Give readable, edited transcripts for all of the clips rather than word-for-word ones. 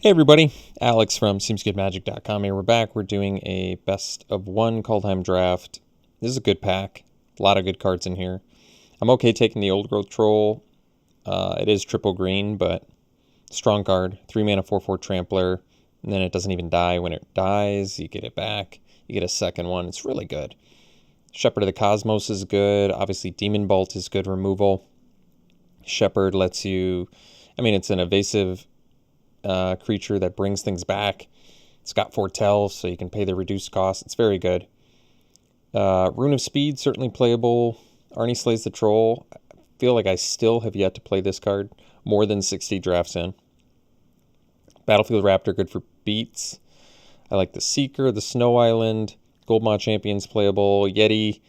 Hey everybody, Alex from SeemsGoodMagic.com here. We're back. We're doing a best of one Kaldheim draft. This is a good pack. A lot of good cards in here. I'm okay taking the Old Growth Troll. It is triple green, but strong card. 3 mana, 4/4 Trampler, and then it doesn't even die. When it dies, you get it back. You get a second one. It's really good. Shepherd of the Cosmos is good. Obviously, Demon Bolt is good removal. Shepherd lets you... it's an evasive creature that brings things back. It's got Foretell, so you can pay the reduced cost. It's very good. Rune of Speed, certainly playable. Arnie Slays the Troll. I feel like I still have yet to play this card more than 60 drafts in. Battlefield Raptor, good for beats. I like the Seeker, the Snow Island. Goldmaw Champion's playable. Yeti,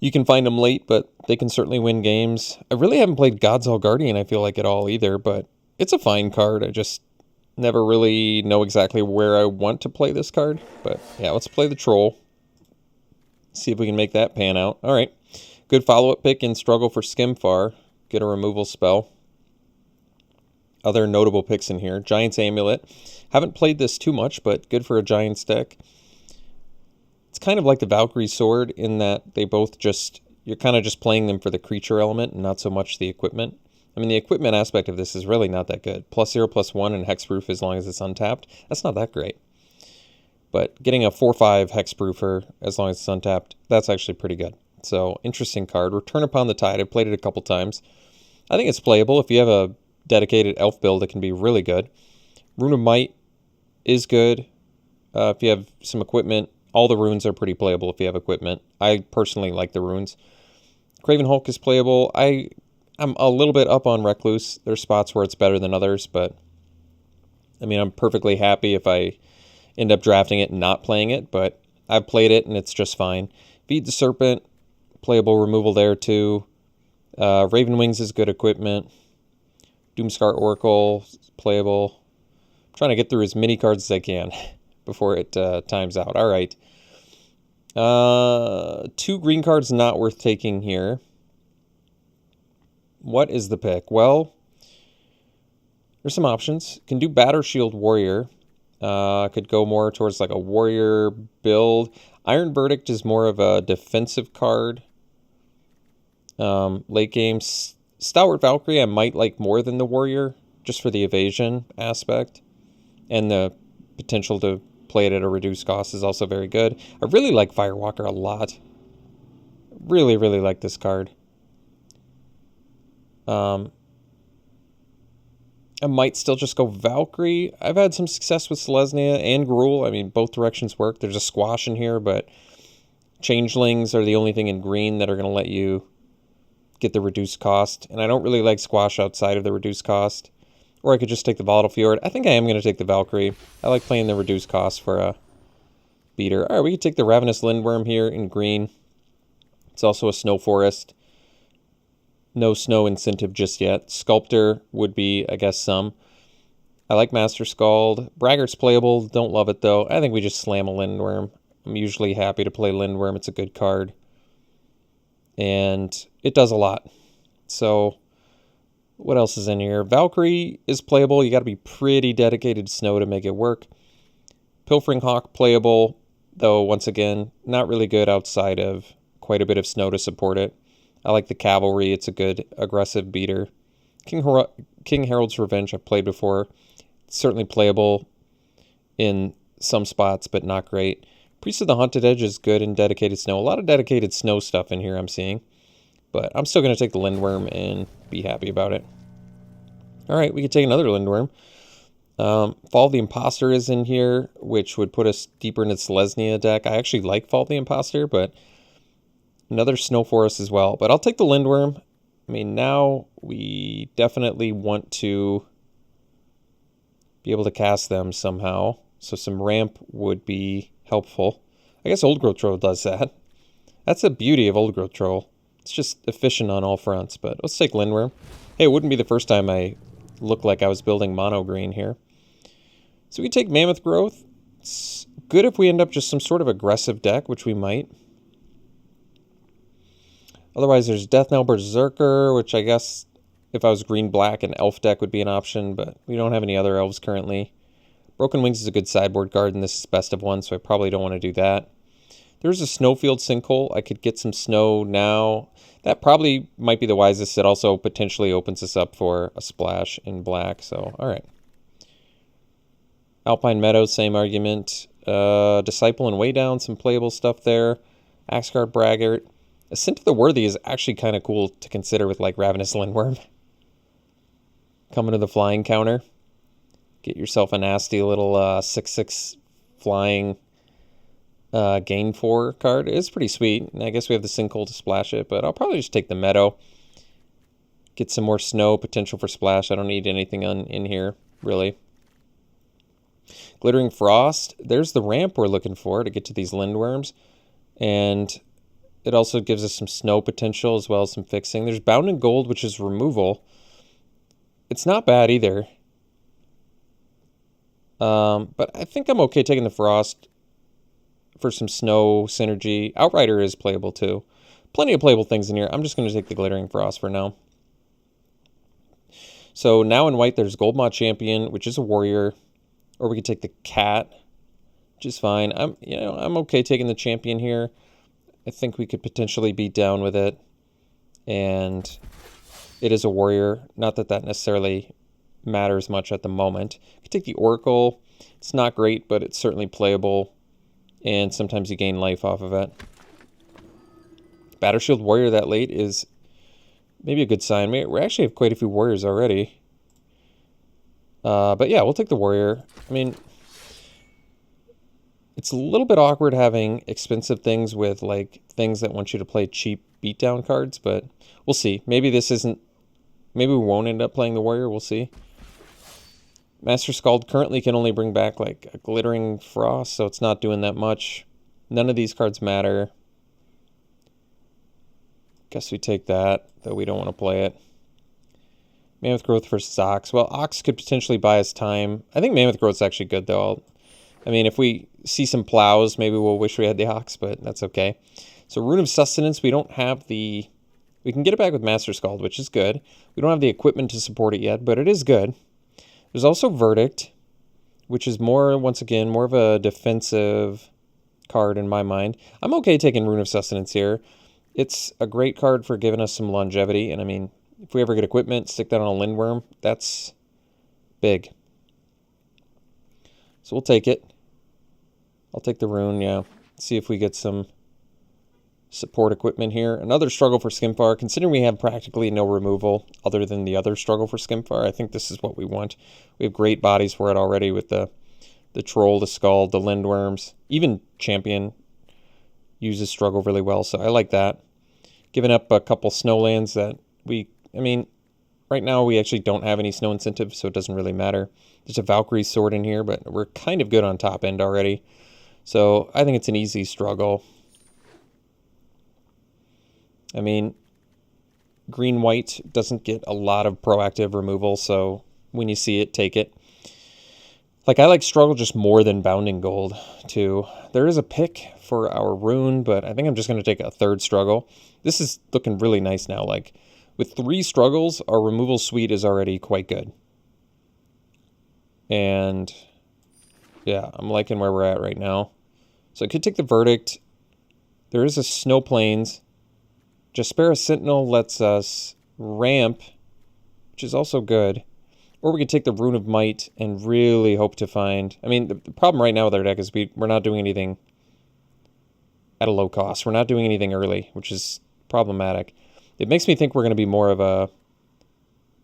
you can find them late, but they can certainly win games. I really haven't played God's All Guardian, I feel like, at all either, but it's a fine card. I just never really know exactly where I want to play this card. But yeah, let's play the Troll. See if we can make that pan out. All right. Good follow-up pick in Struggle for Skimfar. Get a removal spell. Other notable picks in here. Giant's Amulet. Haven't played this too much, but good for a Giant's deck. It's kind of like the Valkyrie Sword in that they both you're kind of just playing them for the creature element and not so much the equipment. The equipment aspect of this is really not that good. +0/+1 and hexproof as long as it's untapped. That's not that great. But getting a 4/5 hexproofer as long as it's untapped, that's actually pretty good. So, interesting card. Return Upon the Tide. I've played it a couple times. I think it's playable. If you have a dedicated elf build, it can be really good. Rune of Might is good. If you have some equipment, all the runes are pretty playable if you have equipment. I personally like the runes. Craven Hulk is playable. I'm a little bit up on Recluse. There's spots where it's better than others, but I'm perfectly happy if I end up drafting it and not playing it, but I've played it and it's just fine. Feed the Serpent, playable removal there too. Raven Wings is good equipment. Doomscar Oracle, playable. I'm trying to get through as many cards as I can before it times out. All right. 2 green cards not worth taking here. What is the pick? Well, there's some options. Can do Batter Shield Warrior. Could go more towards like a warrior build. Iron Verdict is more of a defensive card. Late game. Stalwart Valkyrie I might like more than the warrior, just for the evasion aspect. And the potential to play it at a reduced cost is also very good. I really like Firewalker a lot. Really, really like this card. I might still just go Valkyrie. I've had some success with Selesnya and Gruul. Both directions work. There's a Squash in here, but Changelings are the only thing in green that are going to let you get the reduced cost. And I don't really like Squash outside of the reduced cost. Or I could just take the Volatile Fjord. I think I am going to take the Valkyrie. I like playing the reduced cost for a beater. All right, we could take the Ravenous Lindworm here in green. It's also a Snow Forest. No snow incentive just yet. Sculptor would be, I guess, some. I like Master Scald. Braggart's playable. Don't love it, though. I think we just slam a Lindworm. I'm usually happy to play Lindworm. It's a good card. And it does a lot. So, what else is in here? Valkyrie is playable. You got to be pretty dedicated to snow to make it work. Pilfering Hawk playable, though, once again, not really good outside of quite a bit of snow to support it. I like the Cavalry. It's a good aggressive beater. King Harold's Revenge I've played before. It's certainly playable in some spots, but not great. Priest of the Haunted Edge is good in dedicated snow. A lot of dedicated snow stuff in here I'm seeing. But I'm still going to take the Lindworm and be happy about it. All right, we could take another Lindworm. Fall of the Imposter is in here, which would put us deeper into the Selesnya deck. I actually like Fall of the Imposter, but another Snow Forest as well. But I'll take the Lindworm. Now we definitely want to be able to cast them somehow. So some ramp would be helpful. I guess Old Growth Troll does that. That's the beauty of Old Growth Troll. It's just efficient on all fronts. But let's take Lindworm. Hey, it wouldn't be the first time I looked like I was building mono green here. So we take Mammoth Growth. It's good if we end up just some sort of aggressive deck, which we might. Otherwise, there's Death Knell Berserker, which I guess if I was green-black, an elf deck would be an option, but we don't have any other elves currently. Broken Wings is a good sideboard card, and this is best of one, so I probably don't want to do that. There's a Snowfield Sinkhole. I could get some snow now. That probably might be the wisest. It also potentially opens us up for a splash in black, so all right. Alpine Meadows, same argument. Disciple and Way Down, some playable stuff there. Axguard Braggart. Ascent of the Worthy is actually kind of cool to consider with like Ravenous Lindworm. Coming to the flying counter. Get yourself a nasty little 6/6 flying gain 4 card. It's pretty sweet. And I guess we have the Sinkhole to splash it, but I'll probably just take the Meadow. Get some more snow, potential for splash. I don't need anything in here, really. Glittering Frost. There's the ramp we're looking for to get to these Lindworms. And it also gives us some snow potential as well as some fixing. There's Bound in Gold, which is removal. It's not bad either. But I think I'm okay taking the Frost for some snow synergy. Outrider is playable too. Plenty of playable things in here. I'm just going to take the Glittering Frost for now. So now in white, there's Goldmaw Champion, which is a warrior. Or we could take the Cat, which is fine. I'm okay taking the Champion here. I think we could potentially be down with it. And it is a warrior. Not that that necessarily matters much at the moment. You could take the Oracle. It's not great, but it's certainly playable. And sometimes you gain life off of it. Battershield Warrior that late is maybe a good sign. We actually have quite a few warriors already. But yeah, we'll take the warrior. I mean, it's a little bit awkward having expensive things with like things that want you to play cheap beatdown cards, but we'll see. Maybe this isn't, maybe we won't end up playing the warrior. We'll see. Master Skald currently can only bring back like a Glittering Frost, so it's not doing that much. None of these cards matter. Guess we take that, though we don't want to play it. Mammoth Growth versus Ox. Well, Ox could potentially buy us time. I think Mammoth Growth's actually good, though. I mean, if we see some plows, maybe we'll wish we had the Ox, but that's okay. So Rune of Sustenance, we don't have the... We can get it back with Master Skald, which is good. We don't have the equipment to support it yet, but it is good. There's also Verdict, which is more, once again, more of a defensive card in my mind. I'm okay taking Rune of Sustenance here. It's a great card for giving us some longevity, and I mean, if we ever get equipment, stick that on a Lindworm, that's big. So we'll take it. I'll take the Rune, yeah. See if we get some support equipment here. Another struggle for Skimfar. Considering we have practically no removal other than the other struggle for Skimfar, I think this is what we want. We have great bodies for it already with the Troll, the Skull, the Lindworms. Even Champion uses struggle really well, so I like that. Giving up a couple snowlands that I mean, right now we actually don't have any snow incentive, so it doesn't really matter. There's a Valkyrie sword in here, but we're kind of good on top end already. So I think it's an easy struggle. I mean, green-white doesn't get a lot of proactive removal, so when you see it, take it. Like, I like struggle just more than Bounding Gold, too. There is a pick for our Rune, but I think I'm just going to take a third struggle. This is looking really nice now. Like, with 3 struggles, our removal suite is already quite good. And, yeah, I'm liking where we're at right now. So I could take the Verdict. There is a Snow Plains. Jaspera Sentinel lets us ramp, which is also good. Or we could take the Rune of Might and really hope to find... I mean, the problem right now with our deck is we're not doing anything at a low cost. We're not doing anything early, which is problematic. It makes me think we're going to be more of a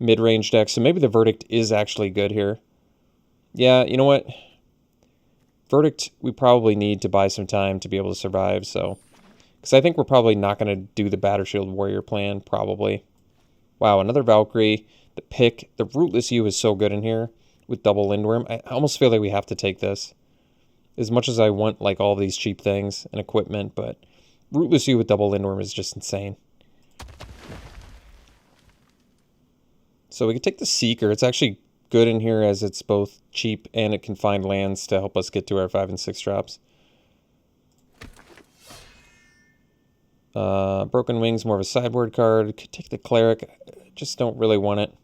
mid-range deck, so maybe the Verdict is actually good here. Yeah, you know what? Verdict, we probably need to buy some time to be able to survive, so... Because I think we're probably not going to do the Battershield Warrior plan, probably. Wow, another Valkyrie. The pick, the Rootless U is so good in here with double Lindworm. I almost feel like we have to take this. As much as I want like all these cheap things and equipment, but Rootless U with double Lindworm is just insane. So we can take the Seeker. It's actually good in here as it's both cheap and it can find lands to help us get to our 5 and 6 drops. Broken Wings, more of a sideboard card. Could take the Cleric. Just don't really want it.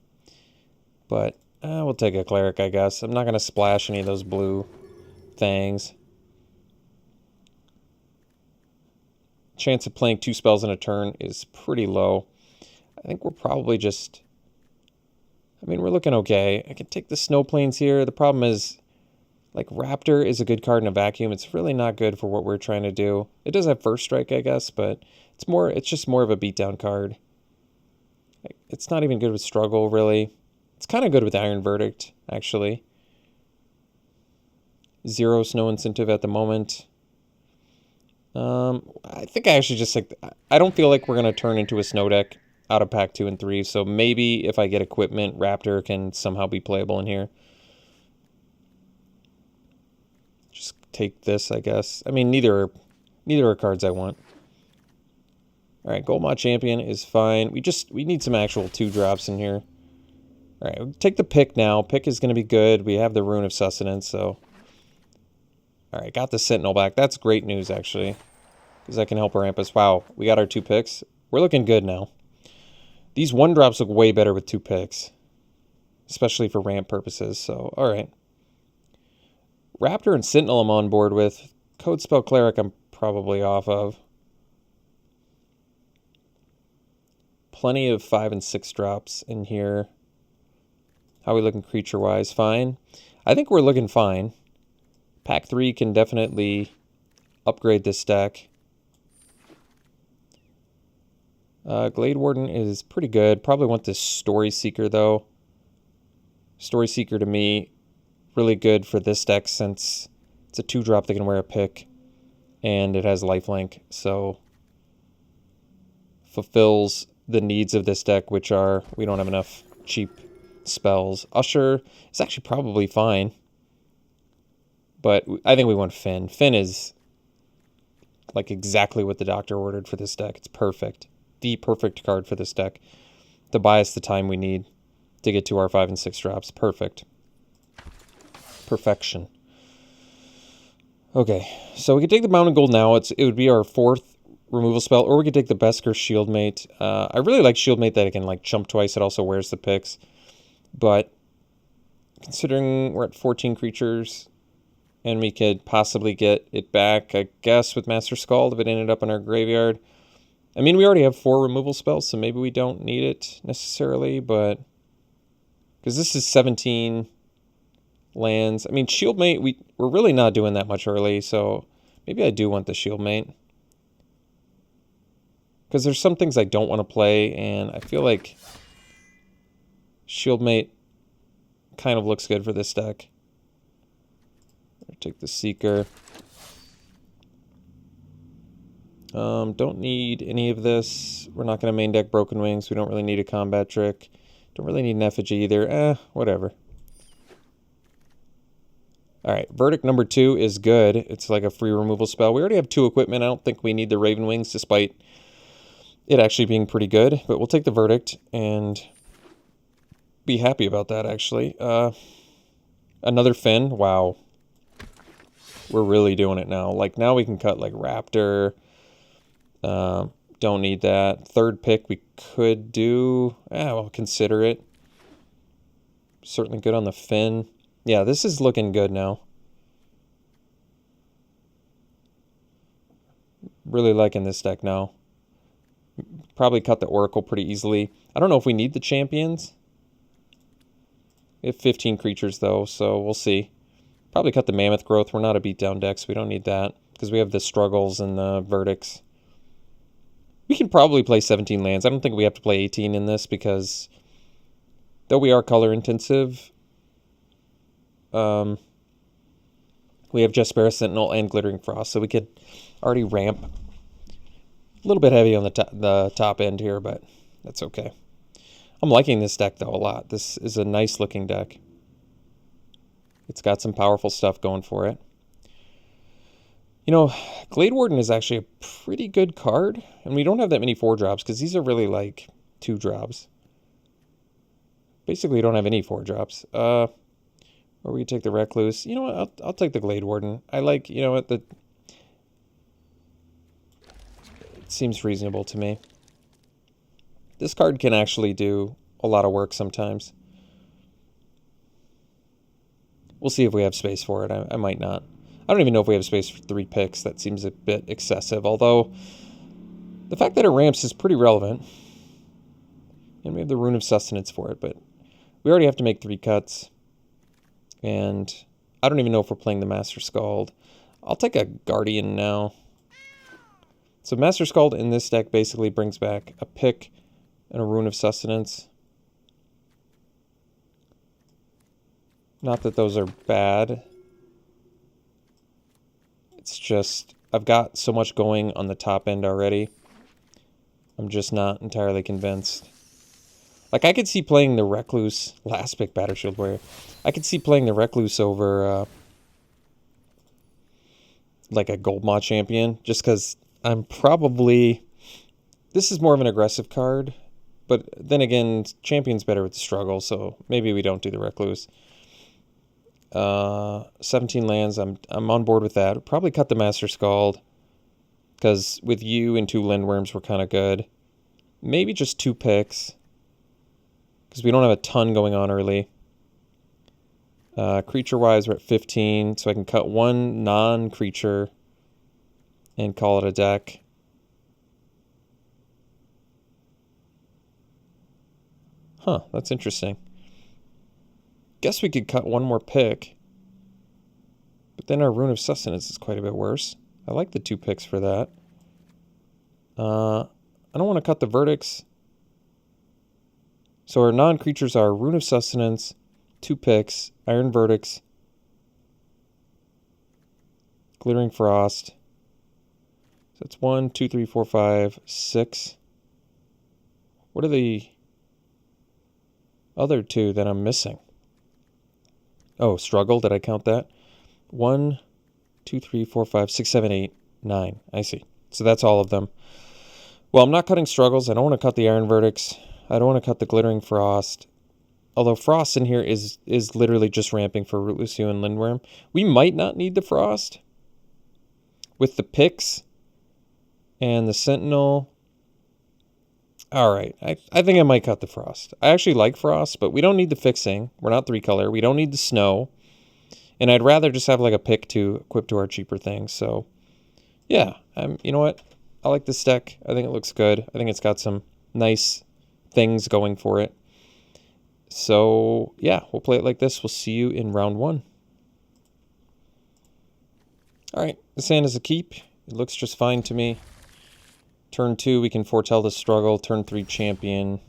But We'll take a cleric, I guess. I'm not going to splash any of those blue things. Chance of playing 2 spells in a turn is pretty low. I think we're probably just... I mean, we're looking okay. I can take the snow plains here. The problem is, like, Raptor is a good card in a vacuum. It's really not good for what we're trying to do. It does have first strike, I guess, but it's just more of a beatdown card. It's not even good with struggle, really. It's kind of good with Iron Verdict, actually. 0 snow incentive at the moment. I think I actually just like... I don't feel like we're going to turn into a snow deck out of pack 2 and 3, so maybe if I get equipment, Raptor can somehow be playable in here. Just take this, I guess. I mean, neither are cards I want. All right, Goldmod Champion is fine. We need some actual 2-drops in here. All right, we'll take the pick now. Pick is going to be good. We have the Rune of Sustenance, so... All right, got the Sentinel back. That's great news, actually, because that can help ramp us. Wow, we got our 2 picks. We're looking good now. These 1-drops look way better with 2 picks, especially for ramp purposes, so all right. Raptor and Sentinel I'm on board with. Code Spell Cleric I'm probably off of. Plenty of 5 and 6 drops in here. How are we looking creature-wise? Fine. I think we're looking fine. Pack 3 can definitely upgrade this deck. Glade Warden is pretty good. Probably want this Story Seeker, though. Story Seeker, to me, really good for this deck since it's a 2-drop that can wear a pick, and it has lifelink, so fulfills the needs of this deck, which are we don't have enough cheap spells. Usher is actually probably fine, but I think we want Finn. Finn is like exactly what the doctor ordered for this deck. It's perfect. The perfect card for this deck to buy us the time we need to get to our 5 and 6 drops. Perfect. Perfection. Okay, so we could take the Mountain Gold now. It would be our 4th removal spell, or we could take the Besker Shieldmate. I really like Shieldmate that it can like chump twice. It also wears the picks, but considering we're at 14 creatures and we could possibly get it back, I guess, with Master Scald if it ended up in our graveyard. I mean, we already have 4 removal spells, so maybe we don't need it necessarily, but... Because this is 17 lands. I mean, Shieldmate, we're really not doing that much early, so maybe I do want the Shieldmate. Because there's some things I don't want to play, and I feel like Shieldmate kind of looks good for this deck. I'll take the Seeker. Don't need any of this. We're not going to main deck Broken Wings. We don't really need a combat trick. Don't really need an effigy either. Whatever. Alright, verdict number 2 is good. It's like a free removal spell. We already have 2 equipment. I don't think we need the Raven Wings, despite it actually being pretty good. But we'll take the verdict and be happy about that, actually. Another Finn. Wow. We're really doing it now. Like, now we can cut, like, Raptor. Don't need that. 3rd pick we could do. Well, consider it. Certainly good on the Finn. Yeah, this is looking good now. Really liking this deck now. Probably cut the Oracle pretty easily. I don't know if we need the champions. We have 15 creatures, though, so we'll see. Probably cut the Mammoth Growth. We're not a beatdown deck, so we don't need that. Because we have the Struggles and the Verdicts. We can probably play 17 lands. I don't think we have to play 18 in this, because though we are color intensive, we have Jespera Sentinel and Glittering Frost, so we could already ramp. A little bit heavy on the top end here, but that's okay. I'm liking this deck, though, a lot. This is a nice looking deck. It's got some powerful stuff going for it. You know, Glade Warden is actually a pretty good card, and we don't have that many 4-drops, because these are really like 2-drops. Basically, we don't have any 4-drops. Or we could take the Recluse. You know what? I'll take the Glade Warden. I like, you know what, it seems reasonable to me. This card can actually do a lot of work sometimes. We'll see if we have space for it. I might not. I don't even know if we have space for 3 picks. That seems a bit excessive, although the fact that it ramps is pretty relevant. And we have the Rune of Sustenance for it, but we already have to make 3 cuts. And I don't even know if we're playing the Master Skald. I'll take a Guardian now. So Master Skald in this deck basically brings back a pick and a Rune of Sustenance. Not that those are bad. It's just, I've got so much going on the top end already. I'm just not entirely convinced. Like, I could see playing the Recluse, last pick Battershield Warrior. I could see playing the Recluse over, like, a Gold Maw champion, just because I'm probably... This is more of an aggressive card, but then again, champion's better with the struggle, so maybe we don't do the Recluse. 17 lands, I'm on board with that. Probably cut the Master Skald, because with you and 2 Lindworms, we're kind of good. Maybe just 2 picks, because we don't have a ton going on early. Creature-wise, we're at 15, so I can cut 1 non-creature and call it a deck. Huh, that's interesting. Guess we could cut 1 more pick. But then our Rune of Sustenance is quite a bit worse. I like the 2 picks for that. I don't want to cut the verdicts. So our non-creatures are Rune of Sustenance, 2 picks, Iron Verdicts, Glittering Frost. So that's 1, 2, 3, 4, 5, 6. What are the other 2 that I'm missing? Oh, Struggle, did I count that? 1, 2, 3, 4, 5, 6, 7, 8, 9. I see. So that's all of them. Well, I'm not cutting Struggles. I don't want to cut the Iron Verdicts. I don't want to cut the Glittering Frost. Although Frost in here is literally just ramping for Root Lucio and Lindworm. We might not need the Frost. With the picks and the Sentinel. Alright, I think I might cut the Frost. I actually like Frost, but we don't need the fixing. We're not 3-color. We don't need the snow. And I'd rather just have like a pick to equip to our cheaper things. So, yeah, you know what? I like this deck. I think it looks good. I think it's got some nice things going for it. So, yeah, we'll play it like this. We'll see you in round 1. Alright, this hand is a keep. It looks just fine to me. Turn 2, we can foretell the struggle. Turn 3, champion.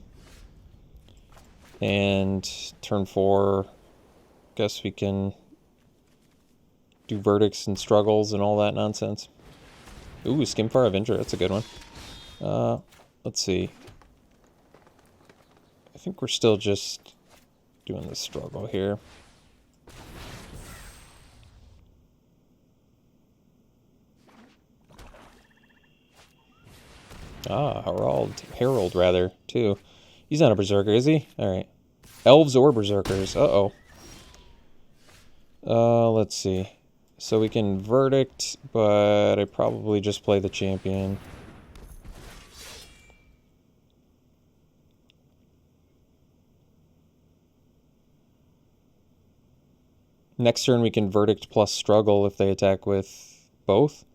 And turn 4, guess we can do verdicts and struggles and all that nonsense. Ooh, Skimfar Avenger, that's a good one. Let's see. I think we're still just doing the struggle here. Ah, Herald, rather, too. He's not a Berserker, is he? Alright. Elves or Berserkers. Uh-oh. Let's see. So we can Verdict, but I probably just play the champion. Next turn we can Verdict plus Struggle if they attack with both.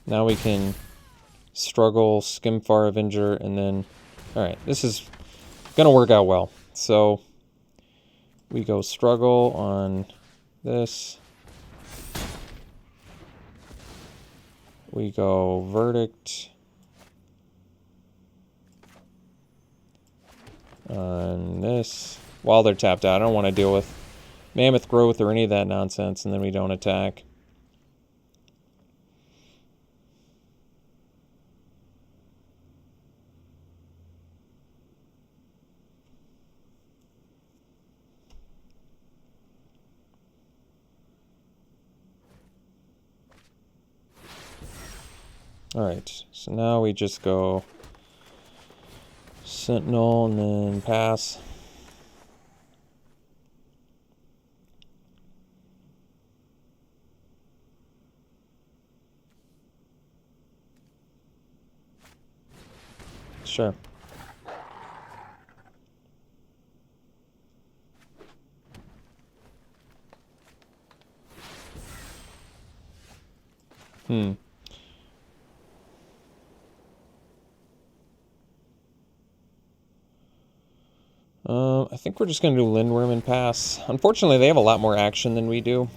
Now we can Struggle, Skimfar Avenger, and then... Alright, this is gonna work out well. So, we go Struggle on this. We go Verdict on this. While they're tapped out, I don't want to deal with Mammoth Growth or any of that nonsense, and then we don't attack. Alright, so now we just go Sentinel and then pass. Sure. Hmm. I think we're just going to do Lindworm and pass. Unfortunately, they have a lot more action than we do.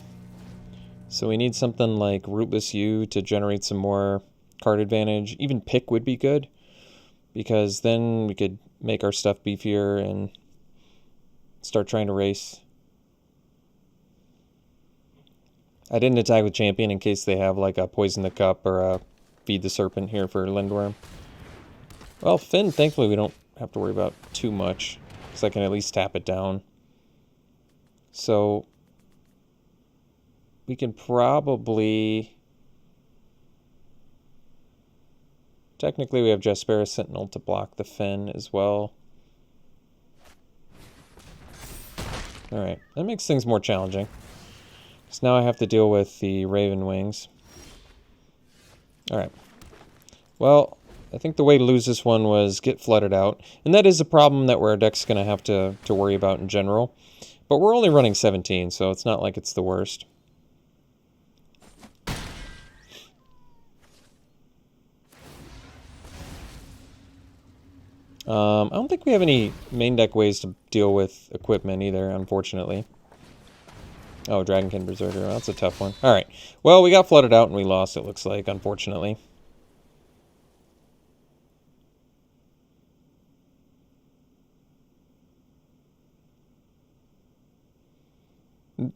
So we need something like Rootless U to generate some more card advantage. Even Pick would be good, because then we could make our stuff beefier and start trying to race. I didn't attack with Champion in case they have like a Poison the Cup or a Feed the Serpent here for Lindworm. Well, Finn, thankfully we don't have to worry about too much, because I can at least tap it down. So we can probably... Technically we have Jaspera Sentinel to block the Finn as well. Alright, that makes things more challenging. So now I have to deal with the Raven Wings. Alright. Well, I think the way to lose this one was get flooded out. And that is a problem that our deck's going to have to worry about in general. But we're only running 17, so it's not like it's the worst. I don't think we have any main deck ways to deal with equipment either, unfortunately. Oh, Dragonkin Berserker. Well, that's a tough one. Alright. Well, we got flooded out and we lost, it looks like, unfortunately.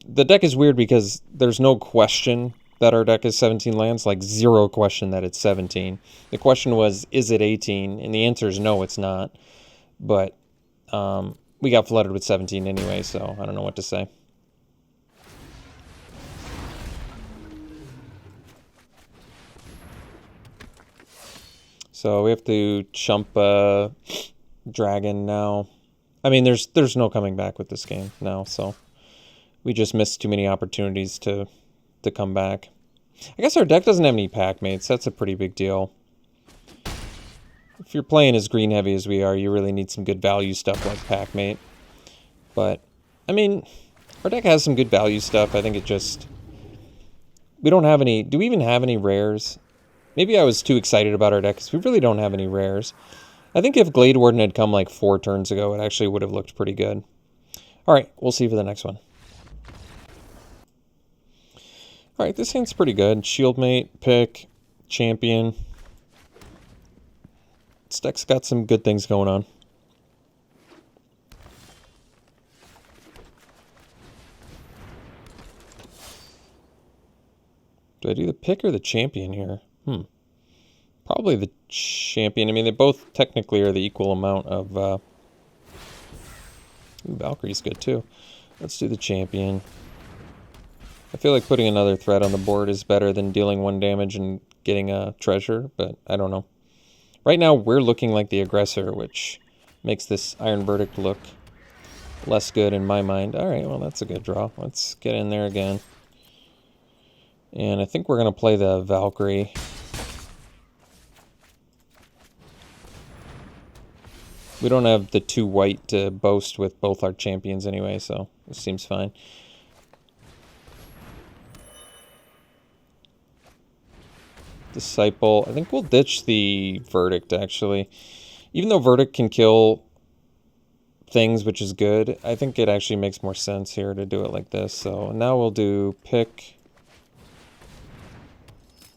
The deck is weird because there's no question that our deck is 17 lands, like zero question that it's 17. The question was, is it 18? And the answer is no, it's not. But we got flooded with 17 anyway, so I don't know what to say. So we have to chump Dragon now. I mean, there's no coming back with this game now, so we just missed too many opportunities to come back. I guess our deck doesn't have any pack mates. That's a pretty big deal. If you're playing as green heavy as we are, you really need some good value stuff like pack mate. But, I mean, our deck has some good value stuff. I think it just... We don't have any... Do we even have any rares? Maybe I was too excited about our deck because we really don't have any rares. I think if Glade Warden had come like 4 turns ago, it actually would have looked pretty good. Alright, we'll see for the next one. Alright, this hand's pretty good. Shieldmate, Pick, Champion. This deck's got some good things going on. Do I do the Pick or the Champion here? Probably the Champion. I mean, they both technically are the equal amount of... Ooh, Valkyrie's good too. Let's do the Champion. I feel like putting another threat on the board is better than dealing 1 damage and getting a treasure, but I don't know. Right now, we're looking like the aggressor, which makes this Iron Verdict look less good in my mind. Alright, well, that's a good draw. Let's get in there again. And I think we're going to play the Valkyrie. We don't have the 2 white to boast with both our champions anyway, so this seems fine. Disciple. I think we'll ditch the Verdict, actually. Even though Verdict can kill things, which is good, I think it actually makes more sense here to do it like this. So now we'll do Pick.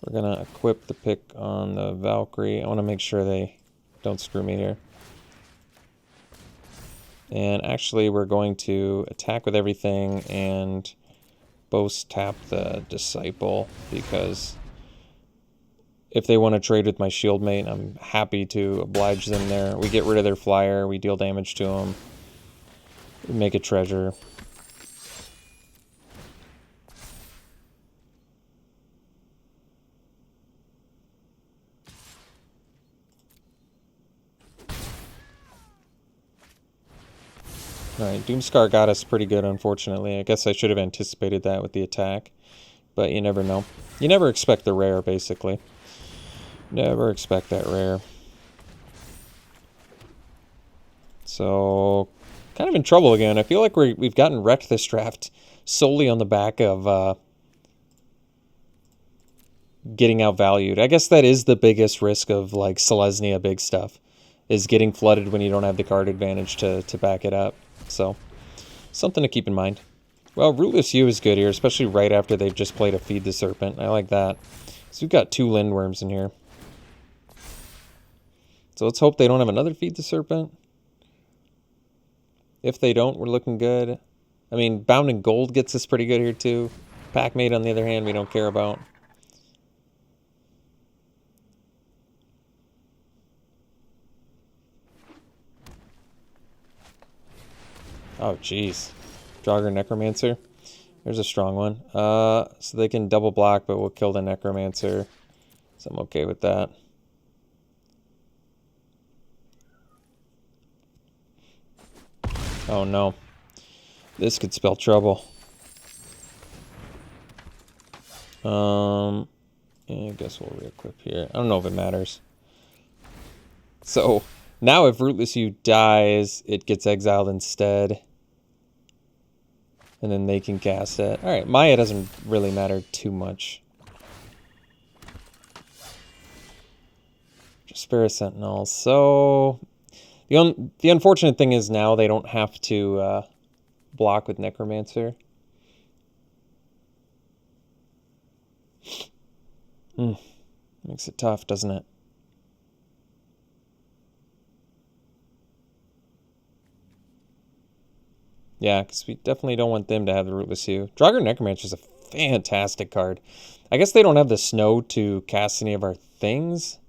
We're going to equip the Pick on the Valkyrie. I want to make sure they don't screw me here. And actually, we're going to attack with everything and boast tap the Disciple, because if they want to trade with my Shieldmate, I'm happy to oblige them there. We get rid of their flyer, we deal damage to them, we make a treasure. Alright, Doomscar got us pretty good, unfortunately. I guess I should have anticipated that with the attack, but you never know. You never expect the rare, basically. Never expect that rare. So, kind of in trouble again. I feel like we've gotten wrecked this draft solely on the back of getting outvalued. I guess that is the biggest risk of like Selesnya big stuff, is getting flooded when you don't have the card advantage to back it up. So, something to keep in mind. Well, Rootless U is good here, especially right after they've just played a Feed the Serpent. I like that. So we've got 2 Lindworms in here. So let's hope they don't have another Feed the Serpent. If they don't, we're looking good. I mean, Bound in Gold gets us pretty good here too. Packmate, on the other hand, we don't care about. Oh, jeez. Draugr Necromancer. There's a strong one. So they can double block, but we'll kill the Necromancer. So I'm okay with that. Oh no. This could spell trouble. I guess we'll re-equip here. I don't know if it matters. So, now if Rootless U dies, it gets exiled instead. And then they can cast it. Alright, Maya doesn't really matter too much. Just Spirit Sentinel. So, the unfortunate thing is now they don't have to block with Necromancer. Makes it tough, doesn't it? Yeah, because we definitely don't want them to have the Rootless U. Draugr Necromancer is a fantastic card. I guess they don't have the snow to cast any of our things.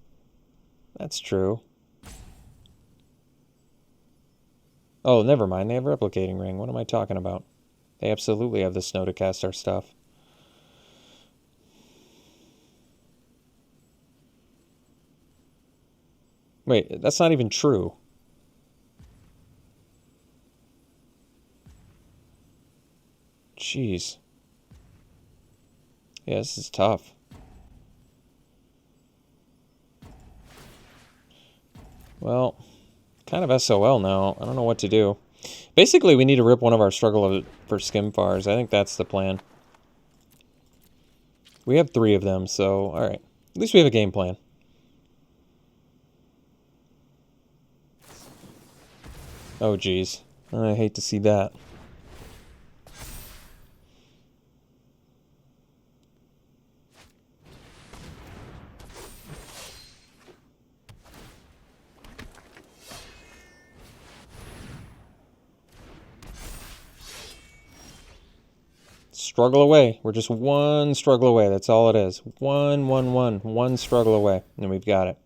That's true. Oh, never mind. They have Replicating Ring. What am I talking about? They absolutely have the snow to cast our stuff. Wait, that's not even true. Jeez. Yeah, this is tough. Well, kind of SOL now. I don't know what to do. Basically, we need to rip one of our struggle for Skimfars. I think that's the plan. We have 3 of them, so alright. At least we have a game plan. Oh, geez. I hate to see that. Struggle away. We're just 1 struggle away. That's all it is. 1, 1, 1. 1 struggle away. And we've got it.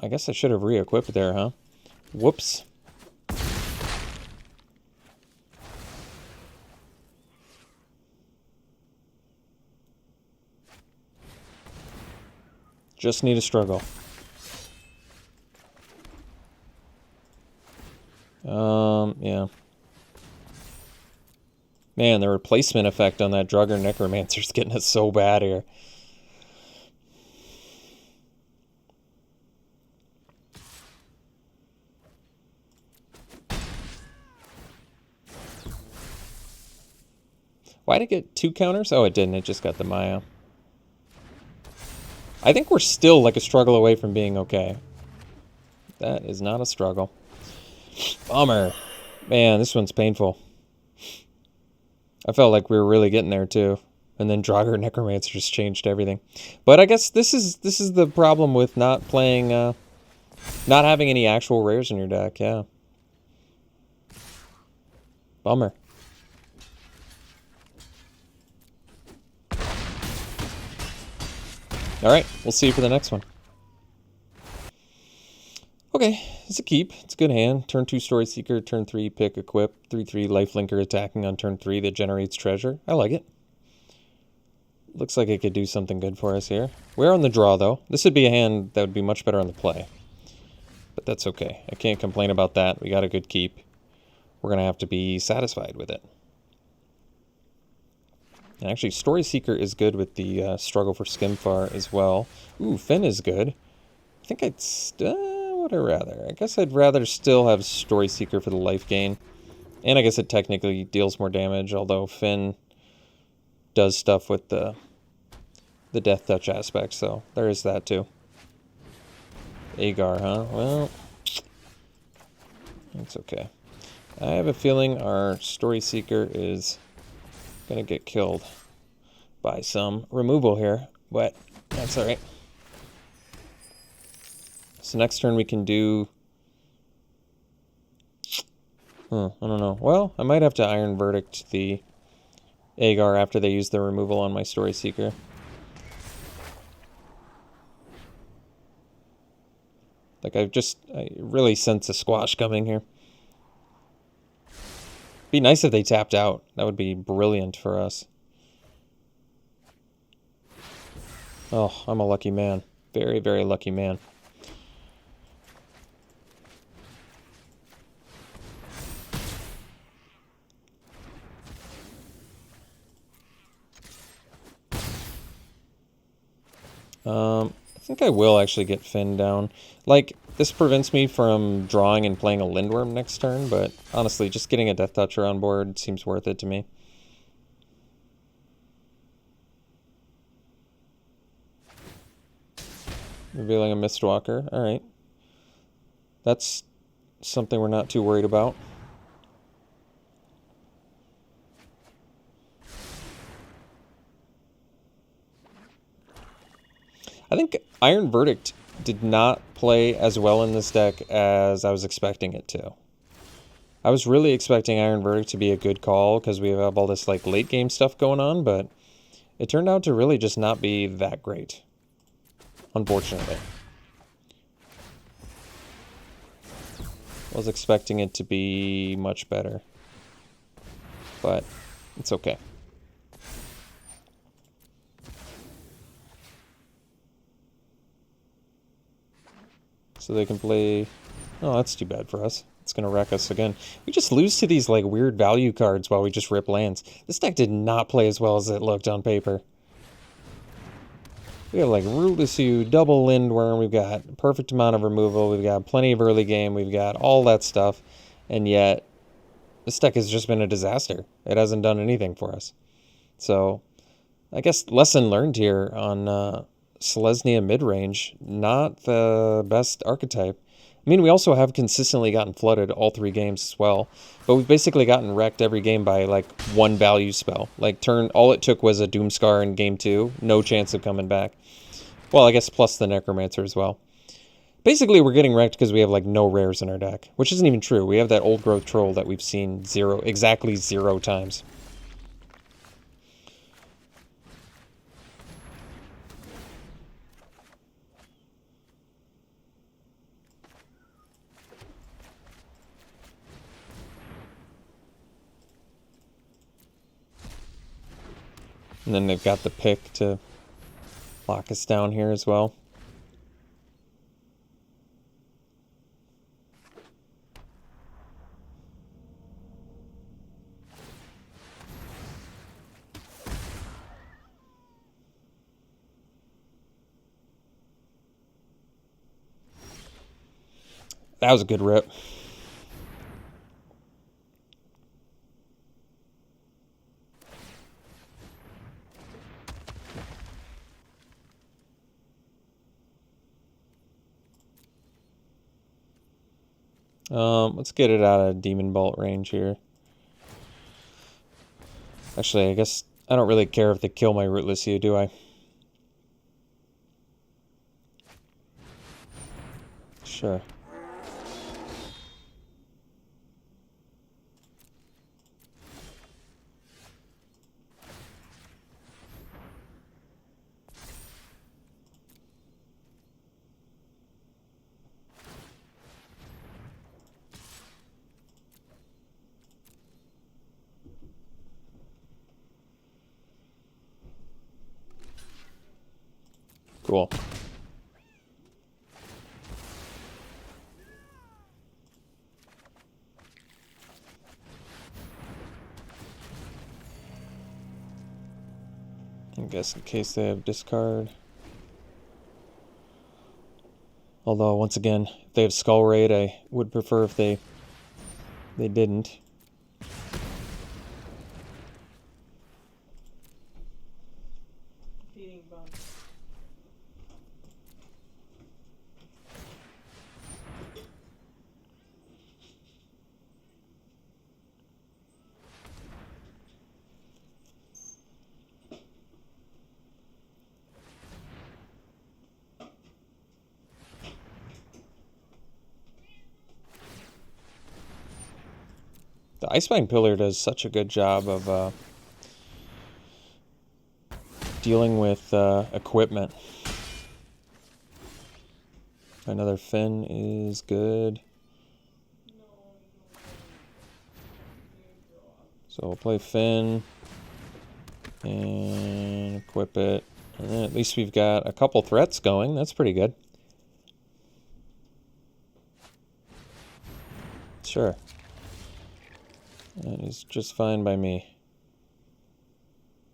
I guess I should have re-equipped there, huh? Whoops. Just need a struggle. Yeah. Man, the replacement effect on that Draugr Necromancer is getting us so bad here. Why'd it get 2 counters? Oh, it didn't. It just got the Maya. I think we're still like a struggle away from being okay. That is not a struggle. Bummer. Man, this one's painful. I felt like we were really getting there too. And then Draugr Necromancer just changed everything. But I guess this is the problem with not playing, not having any actual rares in your deck, yeah. Bummer. Alright, we'll see you for the next one. Okay, it's a keep. It's a good hand. Turn 2 Story Seeker, turn 3 pick equip, 3/3 Lifelinker attacking on turn 3 that generates treasure. I like it. Looks like it could do something good for us here. We're on the draw though. This would be a hand that would be much better on the play. But that's okay. I can't complain about that. We got a good keep. We're going to have to be satisfied with it. And actually, Story Seeker is good with the struggle for Skimfar as well. Ooh, Finn is good. I think I'd... what would I rather? I guess I'd rather still have Story Seeker for the life gain. And I guess it technically deals more damage, although Finn does stuff with the death touch aspect, so there is that too. Agar, huh? Well, it's okay. I have a feeling our Story Seeker is gonna get killed by some removal here, but that's alright. So next turn we can do... I don't know. Well, I might have to Iron Verdict the Agar after they use the removal on my Story Seeker. Like, I really sense a squash coming here. Be nice if they tapped out. That would be brilliant for us. Oh, I'm a lucky man. Very, very lucky man. I think I will actually get Finn down. Like, this prevents me from drawing and playing a Lindworm next turn, but honestly, just getting a Death Toucher on board seems worth it to me. Revealing a Mistwalker. Alright. That's something we're not too worried about. I think Iron Verdict did not play as well in this deck as I was expecting it to. I was really expecting Iron Verdict to be a good call because we have all this like late game stuff going on, but it turned out to really just not be that great, unfortunately. I was expecting it to be much better, but it's okay. So they can play... Oh, that's too bad for us. It's going to wreck us again. We just lose to these like weird value cards while we just rip lands. This deck did not play as well as it looked on paper. We have like Rootless You, double Lindworm, we've got a perfect amount of removal, we've got plenty of early game, we've got all that stuff, and yet this deck has just been a disaster. It hasn't done anything for us. So I guess lesson learned here on Selesnya midrange, not the best archetype. I mean, we also have consistently gotten flooded all 3 games as well, but we've basically gotten wrecked every game by like one value spell. Like all it took was a Doomscar in game 2, no chance of coming back. Well, I guess plus the Necromancer as well. Basically, we're getting wrecked because we have like no rares in our deck, which isn't even true. We have that Old Growth Troll that we've seen exactly zero times. And then they've got the pick to lock us down here as well. That was a good rip. Let's get it out of Demon Bolt range here. Actually, I guess I don't really care if they kill my Rootless You, do I? Sure. Cool. I guess in case they have discard. Although, once again, if they have Skull Raid, I would prefer if they didn't. Feeding bone. The Icebine Pillar does such a good job of dealing with equipment. Another Fin is good. So we'll play Fin and equip it. And then at least we've got a couple threats going. That's pretty good. Sure. That is just fine by me.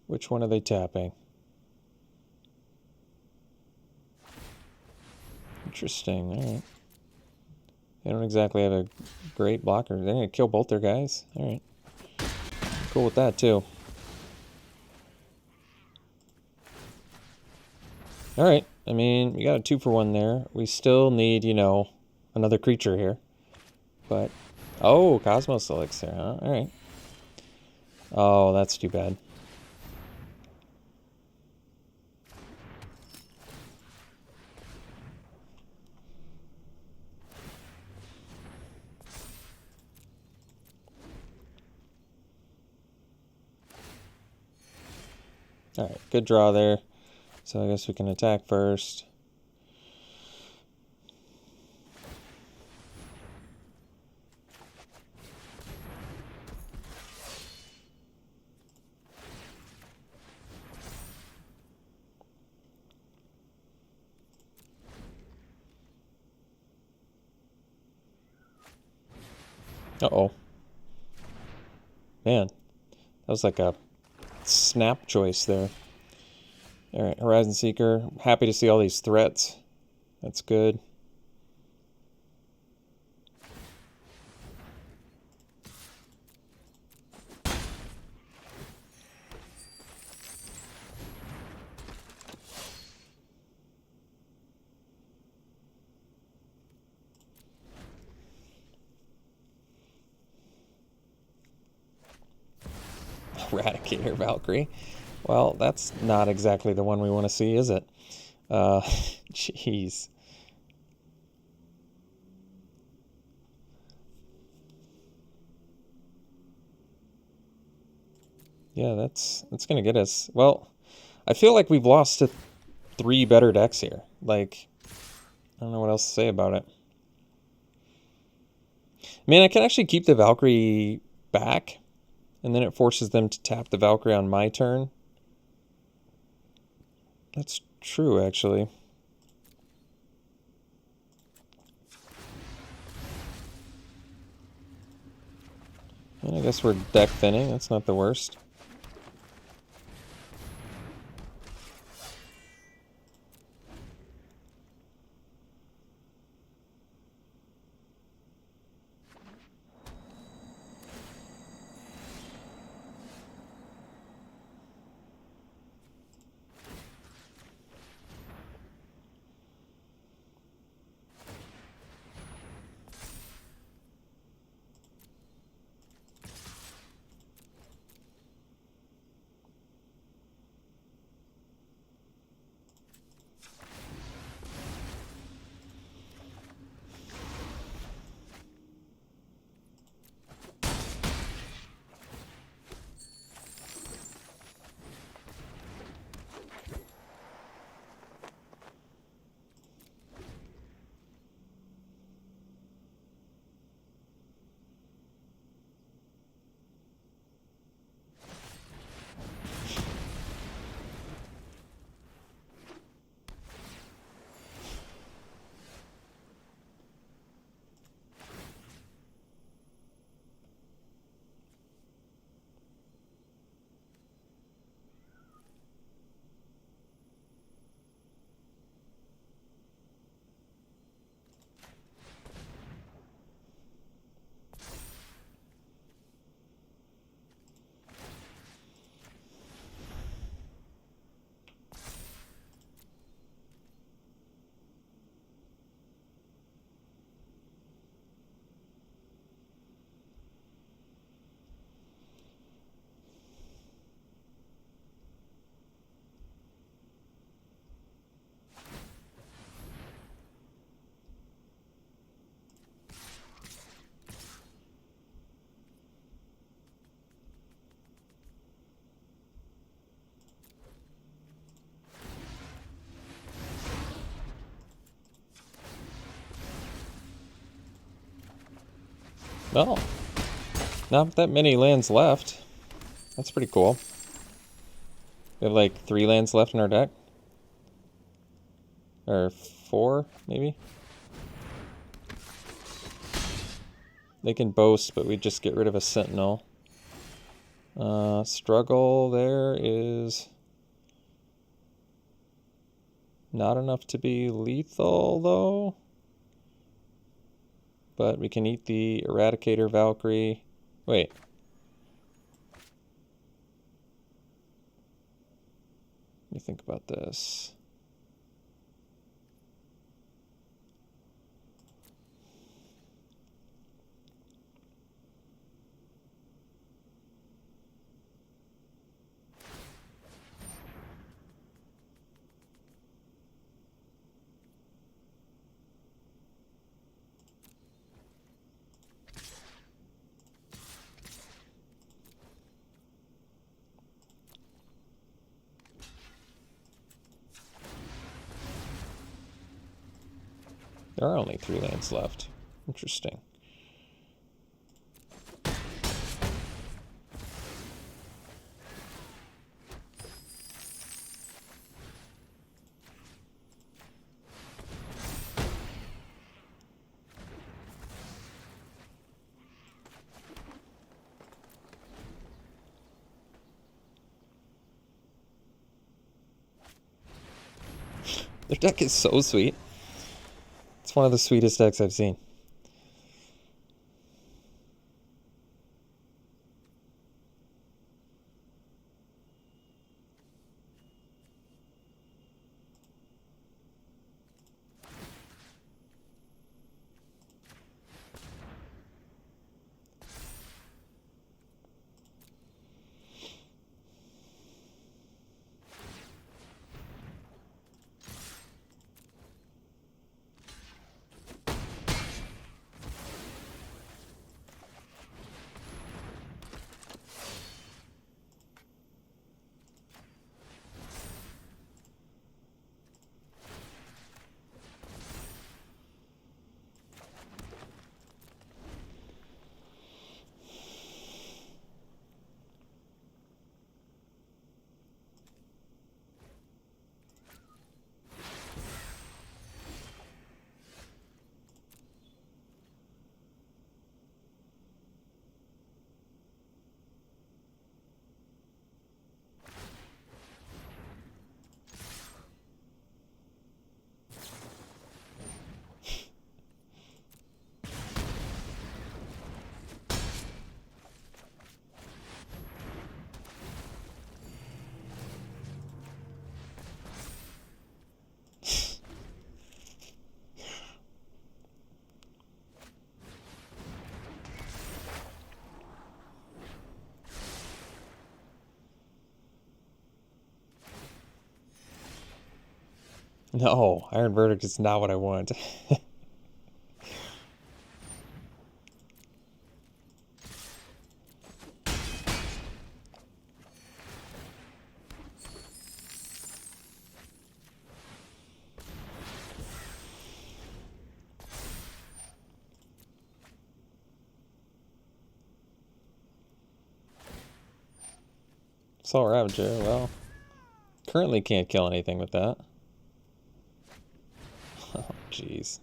Which one are they tapping? Interesting. All right. They don't exactly have a great blocker. They're going to kill both their guys. All right. Cool with that, too. All right. I mean, we got a 2-for-1 there. We still need, you know, another creature here. But, oh, Cosmos Elixir, huh? All right. Oh, that's too bad. All right, good draw there. So I guess we can attack first. Uh-oh. Man, that was like a snap choice there. All right, Horizon Seeker. Happy to see all these threats. That's good. Eradicator Valkyrie. Well, that's not exactly the one we want to see, is it? Jeez. Yeah, that's gonna get us. Well, I feel like we've lost to 3 better decks here. Like, I don't know what else to say about it. I mean, I can actually keep the Valkyrie back, and then it forces them to tap the Valkyrie on my turn. That's true, actually. And I guess we're deck thinning. That's not the worst. Oh, not that many lands left. That's pretty cool. We have like 3 lands left in our deck. Or 4, maybe? They can boast, but we just get rid of a Sentinel. Struggle there is not enough to be lethal, though. But we can eat the Eradicator Valkyrie. Wait. Let me think about this. There are only 3 lands left. Interesting. Their deck is so sweet. It's one of the sweetest decks I've seen. No, Iron Verdict is not what I want. Soul Ravager, well, currently can't kill anything with that. Oh, jeez.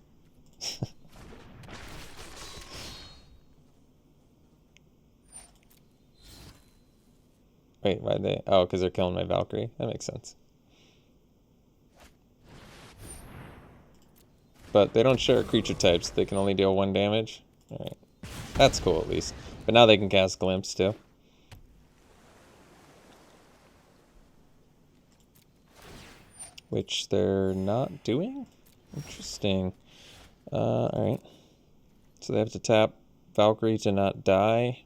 Wait, why'd they? Oh, because they're killing my Valkyrie. That makes sense. But they don't share creature types. They can only deal 1 damage. Alright. That's cool, at least. But now they can cast Glimpse, too. Which they're not doing? Interesting. Alright. So they have to tap Valkyrie to not die.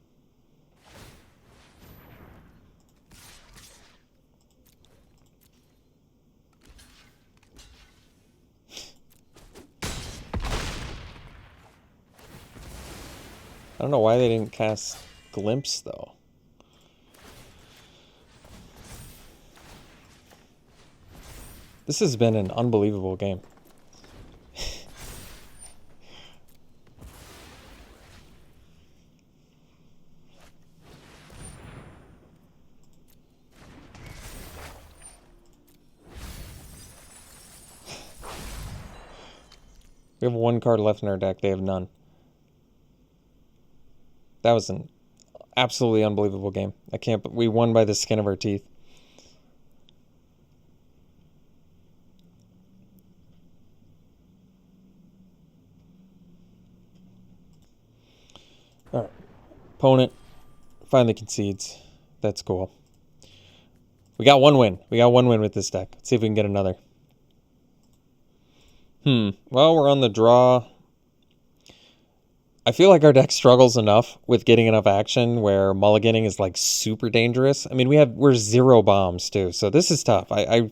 I don't know why they didn't cast Glimpse, though. This has been an unbelievable game. We have one card left in our deck. They have none. That was an absolutely unbelievable game. I can't. We won by the skin of our teeth. All right. Opponent finally concedes. That's cool. We got one win. We got one win with this deck. Let's see if we can get another. Well, we're on the draw. I feel like our deck struggles enough with getting enough action where mulliganing is like super dangerous. I mean, we're 0 bombs too, so this is tough. I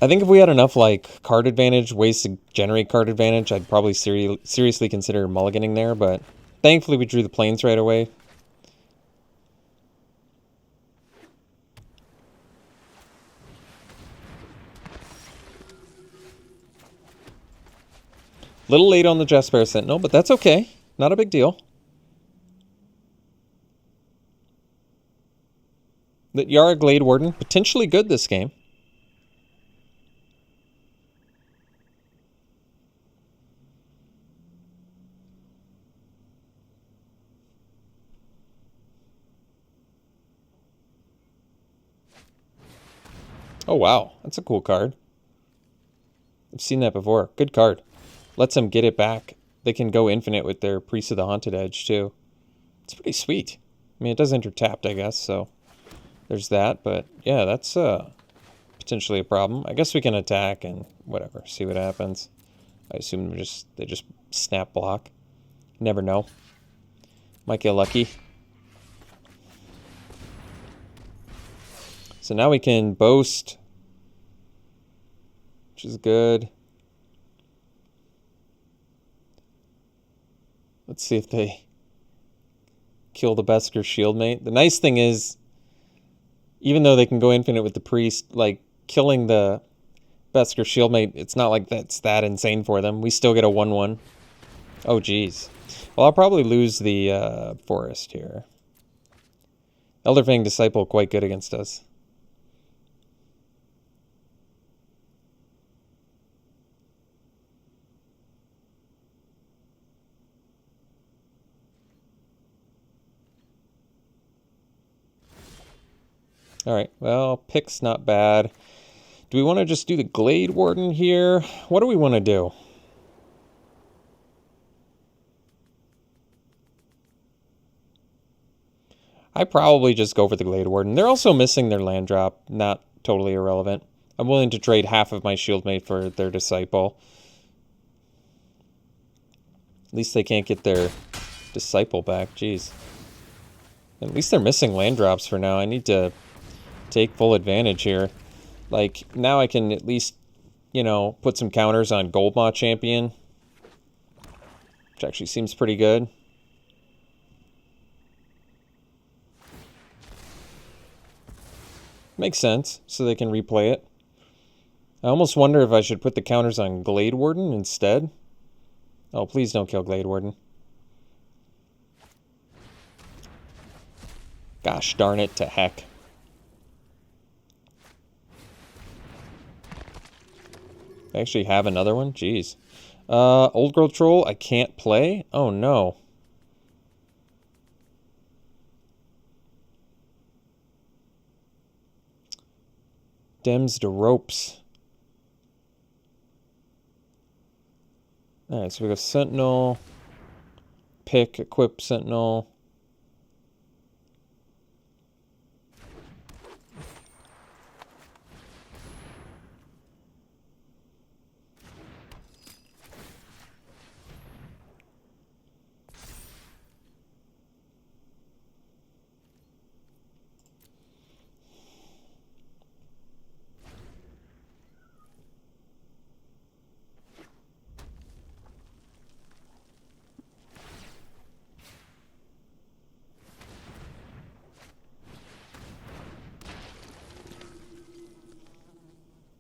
think if we had enough like card advantage, ways to generate card advantage, I'd probably seriously consider mulliganing there, but thankfully we drew the plains right away. Little late on the Jesper Sentinel, but that's okay. Not a big deal. The Yara Glade Warden, potentially good this game. Oh, wow. That's a cool card. I've seen that before. Good card. Lets them get it back. They can go infinite with their Priest of the Haunted Edge, too. It's pretty sweet. I mean, it does enter tapped, I guess, so there's that. But, yeah, that's potentially a problem. I guess we can attack and whatever, see what happens. I assume they just snap block. Never know. Might get lucky. So now we can boast, which is good. Let's see if they kill the Besker Shieldmate. The nice thing is, even though they can go infinite with the Priest, like, killing the Besker Shieldmate, it's not like that's that insane for them. We still get a 1-1. Oh, geez. Well, I'll probably lose the Forest here. Elderfang Disciple quite good against us. Alright, well, pick's not bad. Do we want to just do the Glade Warden here? What do we want to do? I probably just go for the Glade Warden. They're also missing their land drop. Not totally irrelevant. I'm willing to trade half of my Shieldmate for their Disciple. At least they can't get their Disciple back. Jeez. At least they're missing land drops for now. I need to take full advantage here. Like, now I can at least, you know, put some counters on Goldmaw Champion, which actually seems pretty good. Makes sense, so they can replay it. I almost wonder if I should put the counters on Glade Warden instead. Oh, please don't kill Glade Warden. Gosh darn it to heck. I actually have another one? Jeez. Old Growth Troll, I can't play? Oh, no. Dems to ropes. Alright, so we go Sentinel. Pick, equip Sentinel.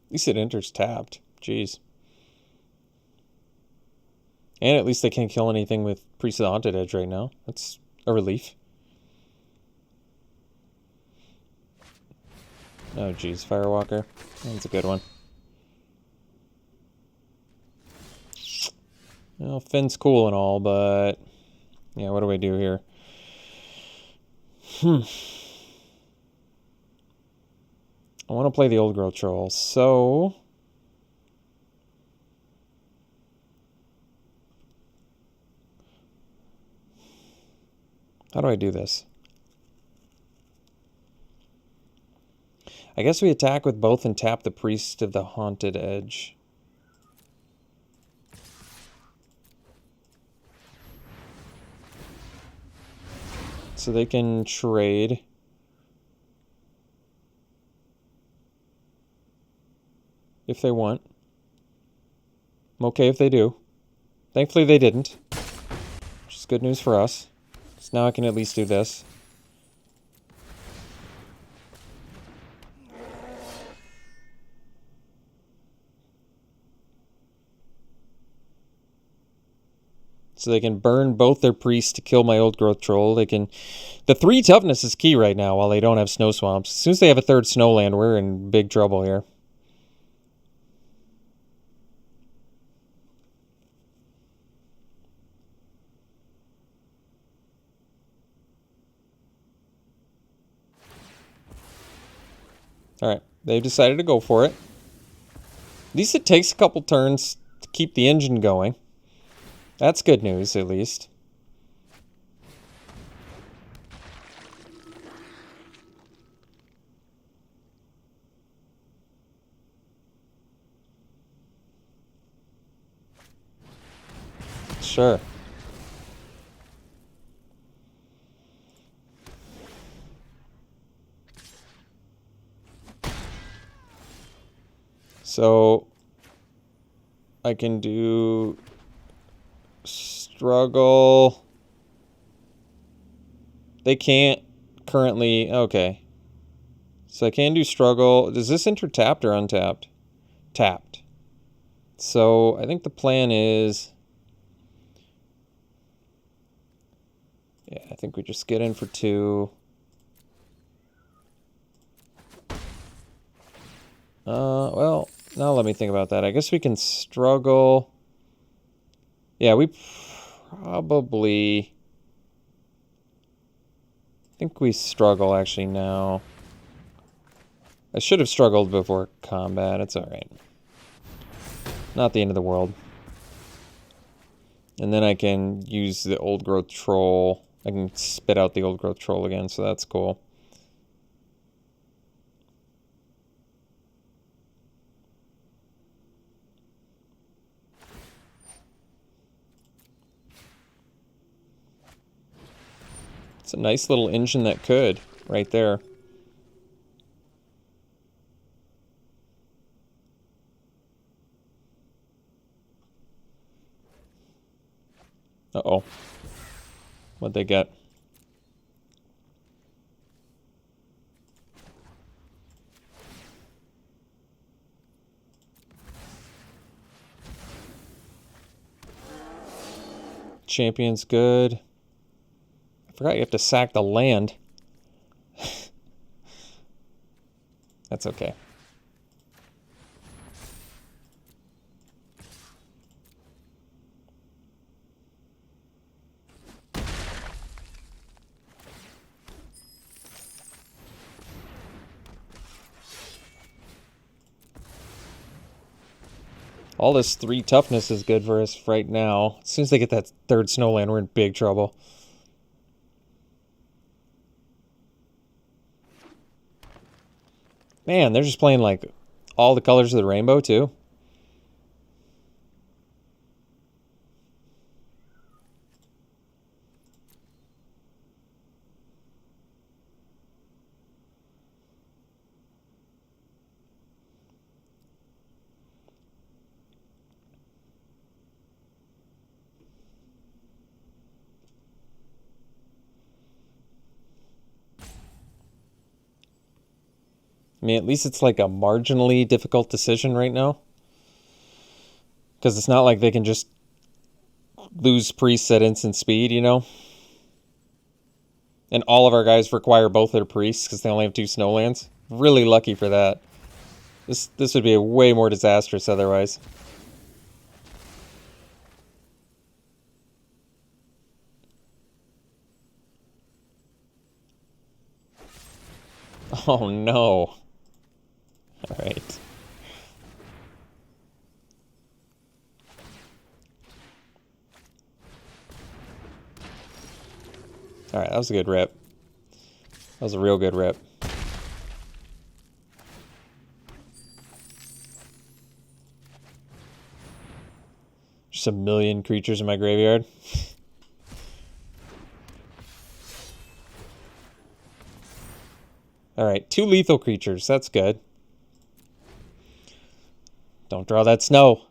At least it enters tapped. Jeez. And at least they can't kill anything with Priest of the Haunted Edge right now. That's a relief. Oh, geez. Firewalker. That's a good one. Well, Finn's cool and all, but yeah, what do I do here? I want to play the Old Growth Troll, so how do I do this? I guess we attack with both and tap the Priest of the Haunted Edge. So they can trade. If they want. I'm okay if they do. Thankfully they didn't. Which is good news for us. So now I can at least do this. So they can burn both their priests to kill my Old Growth Troll. They can... The 3 toughness is key right now while they don't have snow swamps. As soon as they have a 3rd snowland, we're in big trouble here. Alright, they've decided to go for it. At least it takes a couple turns to keep the engine going. That's good news, at least. Sure. So I can do struggle. They can't currently. Okay. So I can do struggle. Is this enter tapped or untapped? Tapped. So I think the plan is... Yeah, I think we just get in for 2. Well, now let me think about that. I guess we can struggle. Yeah, we probably... I think we struggle actually now. I should have struggled before combat. It's alright. Not the end of the world. And then I can use the Old Growth Troll. I can spit out the Old Growth Troll again, so that's cool. It's a nice little engine that could, right there. Uh-oh. What'd they get? Champion's good. I forgot you have to sack the land. That's okay. All this 3 toughness is good for us right now. As soon as they get that 3rd snowland, we're in big trouble. Man, they're just playing like all the colors of the rainbow too. I mean, at least it's like a marginally difficult decision right now. Because it's not like they can just lose priests at instant speed, you know? And all of our guys require both their priests because they only have 2 snowlands. Really lucky for that. This would be way more disastrous otherwise. Oh no. Alright. Alright, that was a good rip. That was a real good rip. Just a million creatures in my graveyard. Alright, 2 lethal creatures. That's good. Don't draw that snow.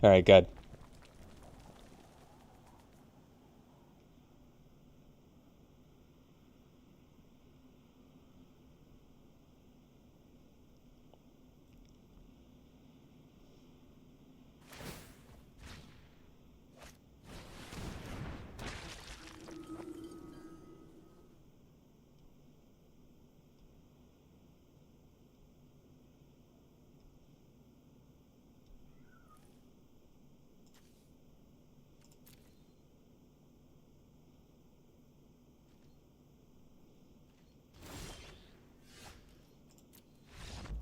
Alright, good.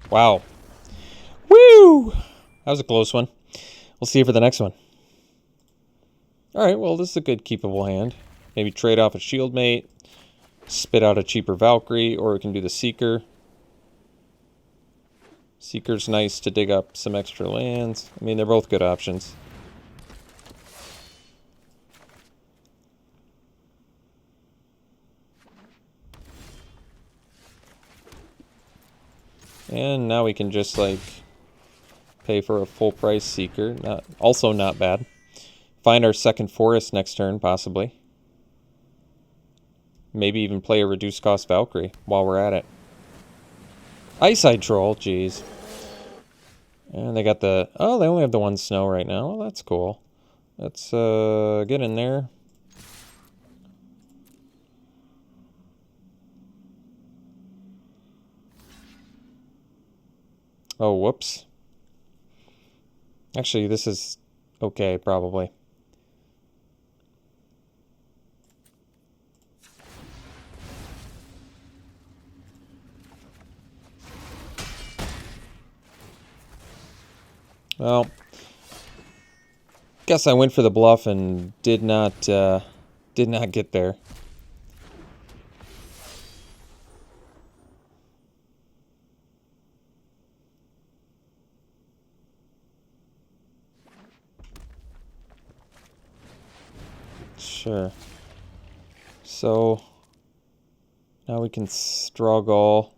Wow. Woo! That was a close one. We'll see you for the next one. Alright, well, this is a good keepable hand. Maybe trade off a shield mate, spit out a cheaper Valkyrie, or we can do the Seeker. Seeker's nice to dig up some extra lands. I mean, they're both good options. And now we can just, like, pay for a full price Seeker. Also not bad. Find our second forest next turn, possibly. Maybe even play a reduced cost Valkyrie while we're at it. Ice-Eye Troll, jeez. And they got the... Oh, they only have the 1 snow right now. Well, that's cool. Let's get in there. Oh, whoops. Actually, this is okay, probably. Well, guess I went for the bluff and did not get there. Sure. So now we can struggle.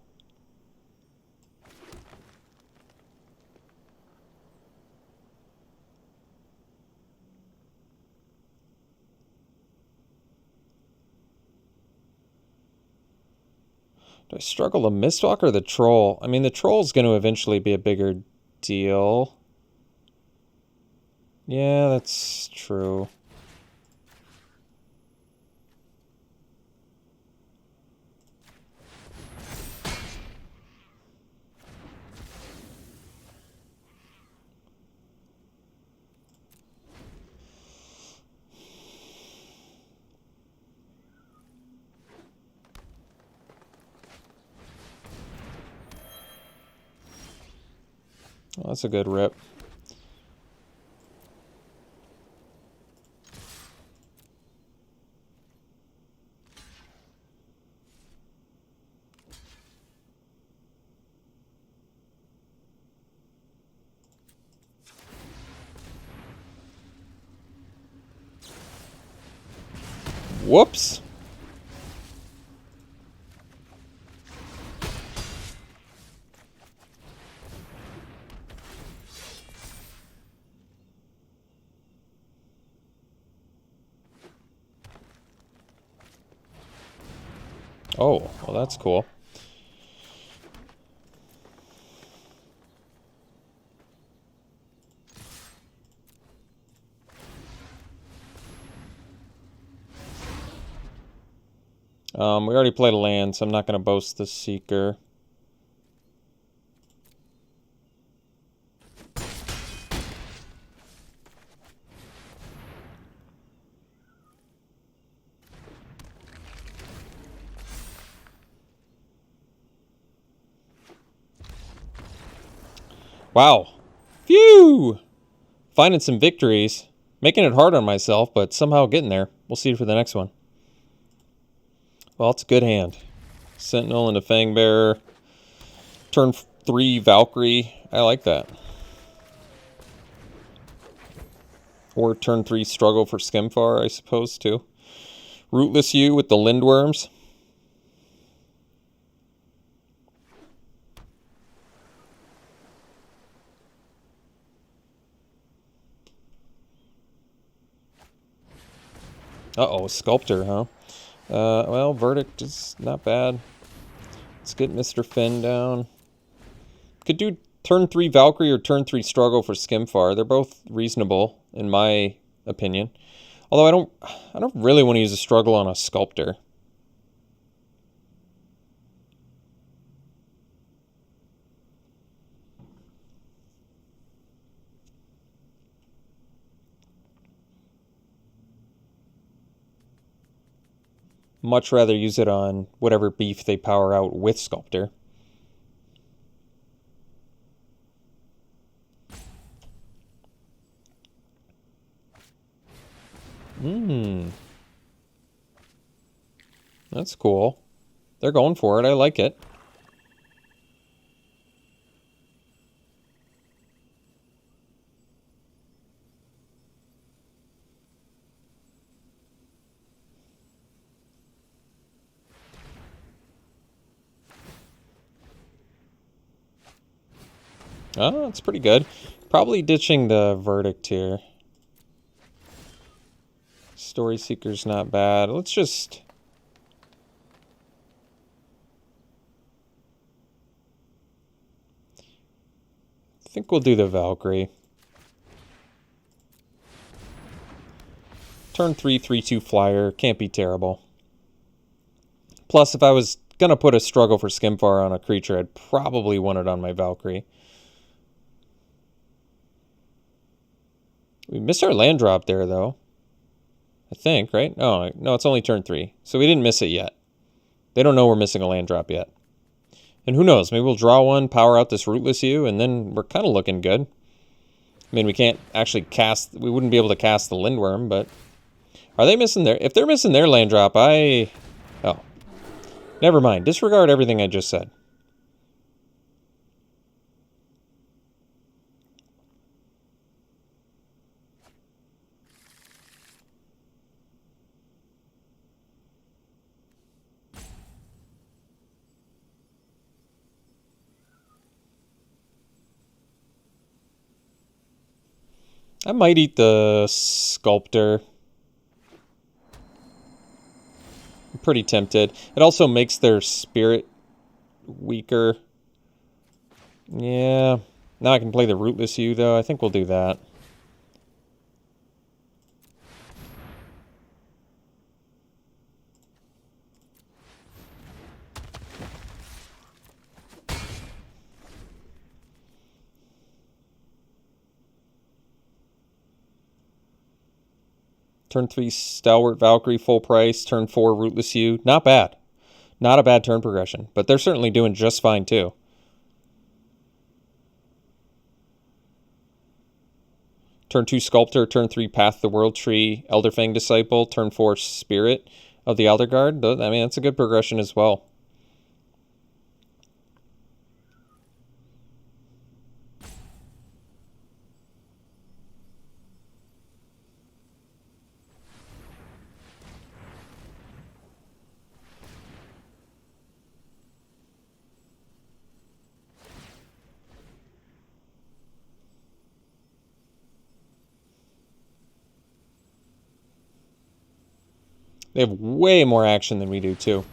Do I struggle the Mistwalk or the Troll? I mean, the Troll's going to eventually be a bigger deal. Yeah, that's true. Well, that's a good rip. Whoops. Oh, well, that's cool. We already played a land, so I'm not going to boast the Seeker. Wow. Phew! Finding some victories. Making it hard on myself, but somehow getting there. We'll see for the next one. Well, it's a good hand. Sentinel and a Fangbearer. Turn 3 Valkyrie. I like that. Or turn 3 Struggle for Skimfar, I suppose, too. Rootless U with the Lindworms. Uh-oh, Sculptor, huh? Well, Verdict is not bad. Let's get Mr. Finn down. Could do turn 3 Valkyrie or turn 3 Struggle for Skimfar. They're both reasonable, in my opinion. Although I don't really want to use a Struggle on a Sculptor. Much rather use it on whatever beef they power out with Sculptor. That's cool. They're going for it. I like it. Oh, that's pretty good. Probably ditching the Verdict here. Story Seeker's not bad. Let's just... I think we'll do the Valkyrie. Turn 3, 3/2 Flyer. Can't be terrible. Plus, if I was going to put a Struggle for Skimfar on a creature, I'd probably want it on my Valkyrie. We missed our land drop there, though. I think, right? Oh, no, it's only turn 3. So we didn't miss it yet. They don't know we're missing a land drop yet. And who knows? Maybe we'll draw one, power out this Rootless U, and then we're kind of looking good. I mean, we can't actually cast... We wouldn't be able to cast the Lindworm, but... Are they missing their... If they're missing their land drop, Oh. Never mind. Disregard everything I just said. I might eat the Sculptor. I'm pretty tempted. It also makes their spirit weaker. Yeah. Now I can play the Rootless U, though. I think we'll do that. Turn 3 Stalwart Valkyrie, full price. Turn 4 Rootless U. Not bad. Not a bad turn progression. But they're certainly doing just fine, too. Turn 2 Sculptor. Turn 3 Path the World Tree. Elderfang Disciple. Turn 4 Spirit of the Elder Guard. I mean, that's a good progression as well. They have way more action than we do, too.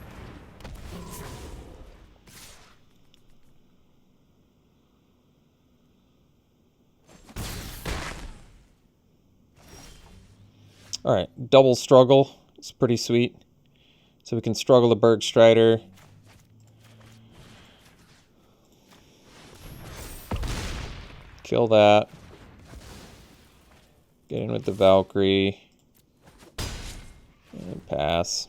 Alright, double struggle. It's pretty sweet. So we can struggle the Bergstrider. Kill that. Get in with the Valkyrie. And pass.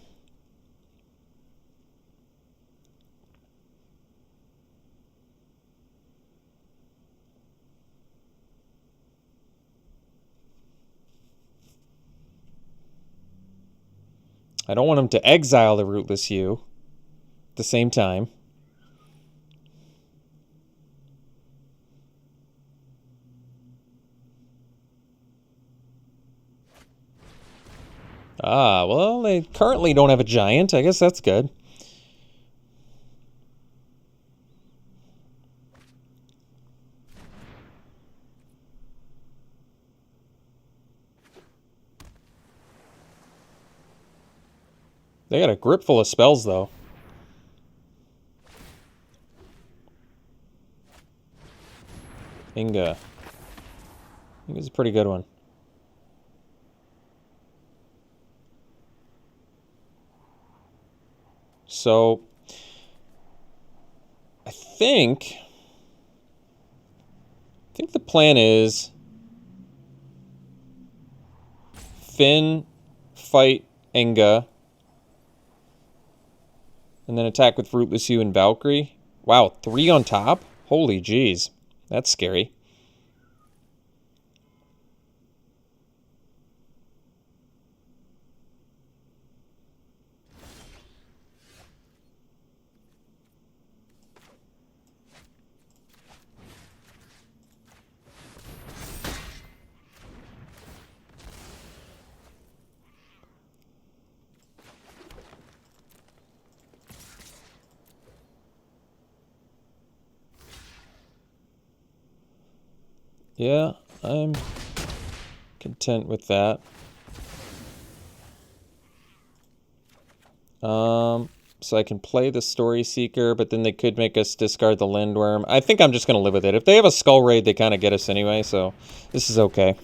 I don't want him to exile the Rootless Hue at the same time. Ah, well, they currently don't have a giant. I guess that's good. They got a grip full of spells, though. Inga. Inga's a pretty good one. So, I think the plan is Finn, fight Inga, and then attack with Rootless Hue and Valkyrie. Wow, 3 on top? Holy jeez. That's scary. Yeah, I'm content with that. So I can play the Story Seeker, but then they could make us discard the Lindworm. I think I'm just going to live with it. If they have a Skull Raid, they kind of get us anyway, so this is okay.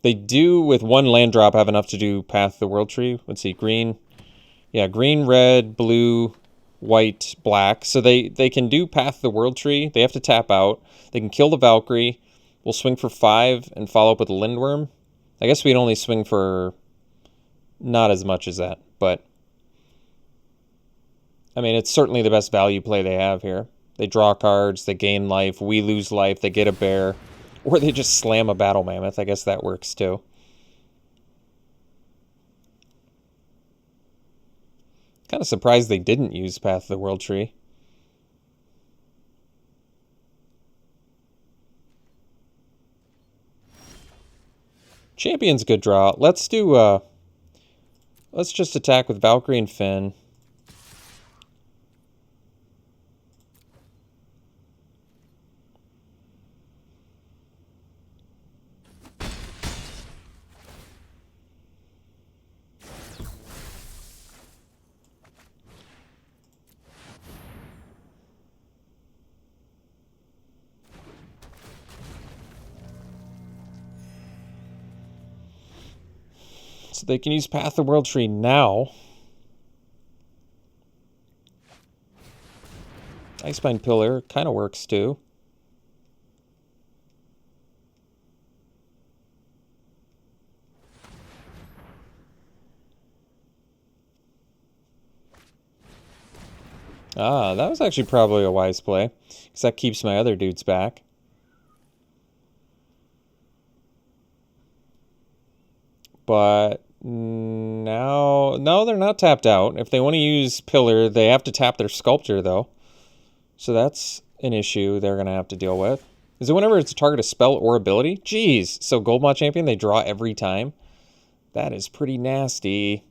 They do, with 1 land drop, have enough to do Path the World Tree. Let's see, green. Yeah, green, red, blue, white, black. So they can do Path the World Tree. They have to tap out. They can kill the Valkyrie. We'll swing for 5 and follow up with a Lindworm. I guess we'd only swing for not as much as that, but I mean, it's certainly the best value play they have here. They draw cards, they gain life, we lose life, they get a bear, or they just slam a Battle Mammoth. I guess that works too. Kind of surprised they didn't use Path of the World Tree. Champion's good draw. Let's do, let's just attack with Valkyrie and Finn. So they can use Path of the World Tree now. Icebind Pillar kind of works too. Ah, that was actually probably a wise play, because that keeps my other dudes back. But now, no, they're not tapped out. If they want to use Pillar, they have to tap their Sculptor, though. So that's an issue they're going to have to deal with. Is it whenever it's a target a spell or ability? Jeez, so Goldmot Champion, they draw every time? That is pretty nasty.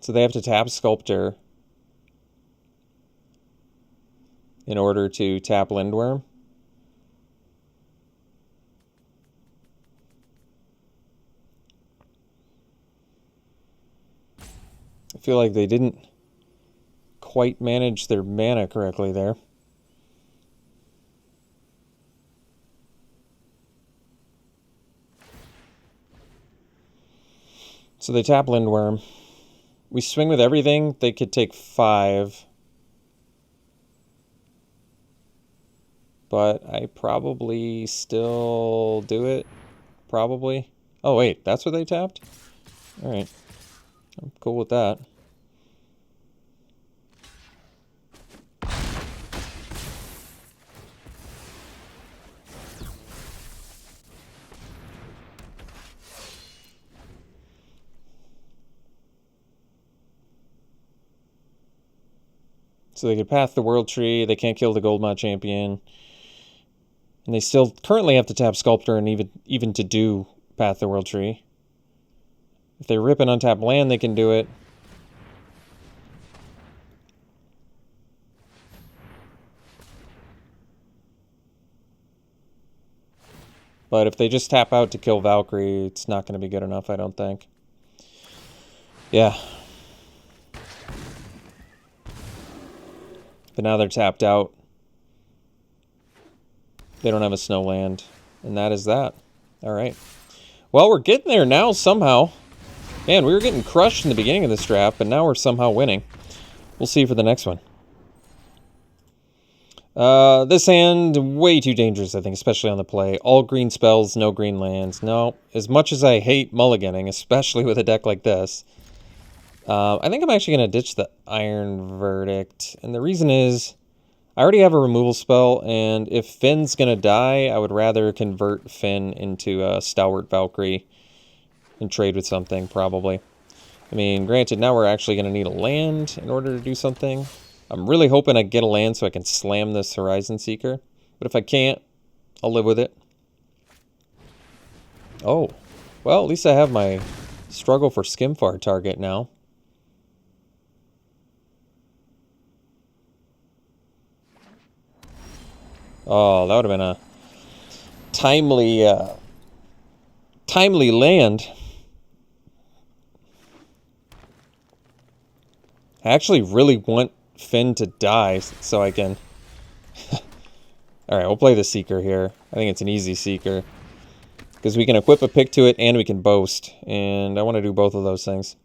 So they have to tap Sculptor in order to tap Lindworm. I feel like they didn't quite manage their mana correctly there. So they tap Lindworm. We swing with everything. They could take 5. But I probably still do it. Probably. Oh, wait. That's what they tapped? All right. I'm cool with that. So they could path the World Tree. They can't kill the Goldmod Champion. And they still currently have to tap Sculptor and even to do path the World Tree. If they rip an untapped land, they can do it. But if they just tap out to kill Valkyrie, it's not going to be good enough, I don't think. Yeah. But now they're tapped out. They don't have a snow land. And that is that. All right. Well, we're getting there now somehow. Man, we were getting crushed in the beginning of this draft, but now we're somehow winning. We'll see for the next one. This hand, way too dangerous, I think, especially on the play. All green spells, no green lands. No, as much as I hate mulliganing, especially with a deck like this, I think I'm actually going to ditch the Iron Verdict. And the reason is, I already have a removal spell, and if Finn's going to die, I would rather convert Finn into a Stalwart Valkyrie and trade with something, probably. I mean, granted, now we're actually going to need a land in order to do something. I'm really hoping I get a land so I can slam this Horizon Seeker. But if I can't, I'll live with it. Oh, well, at least I have my struggle for Skimfar target now. Oh, that would have been a timely land. I actually really want Finn to die so I can... Alright, we'll play the Seeker here. I think it's an easy Seeker. Because we can equip a pick to it and we can boast. And I want to do both of those things.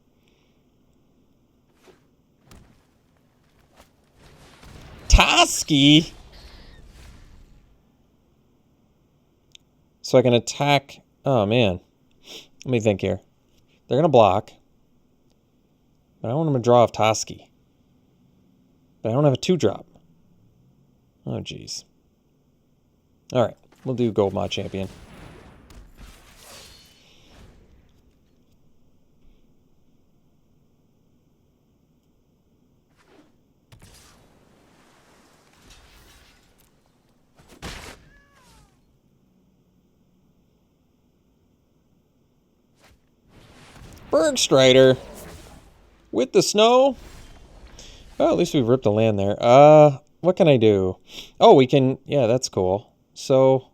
Toski! So I can attack... Oh, man. Let me think here. They're going to block. But I want them to draw off Toski. But I don't have a 2-drop. Oh, jeez. Alright, we'll do Goldmod Champion. Bergstrider! With the snow? Well, at least we've ripped a land there. What can I do? Oh, we can... Yeah, that's cool. So,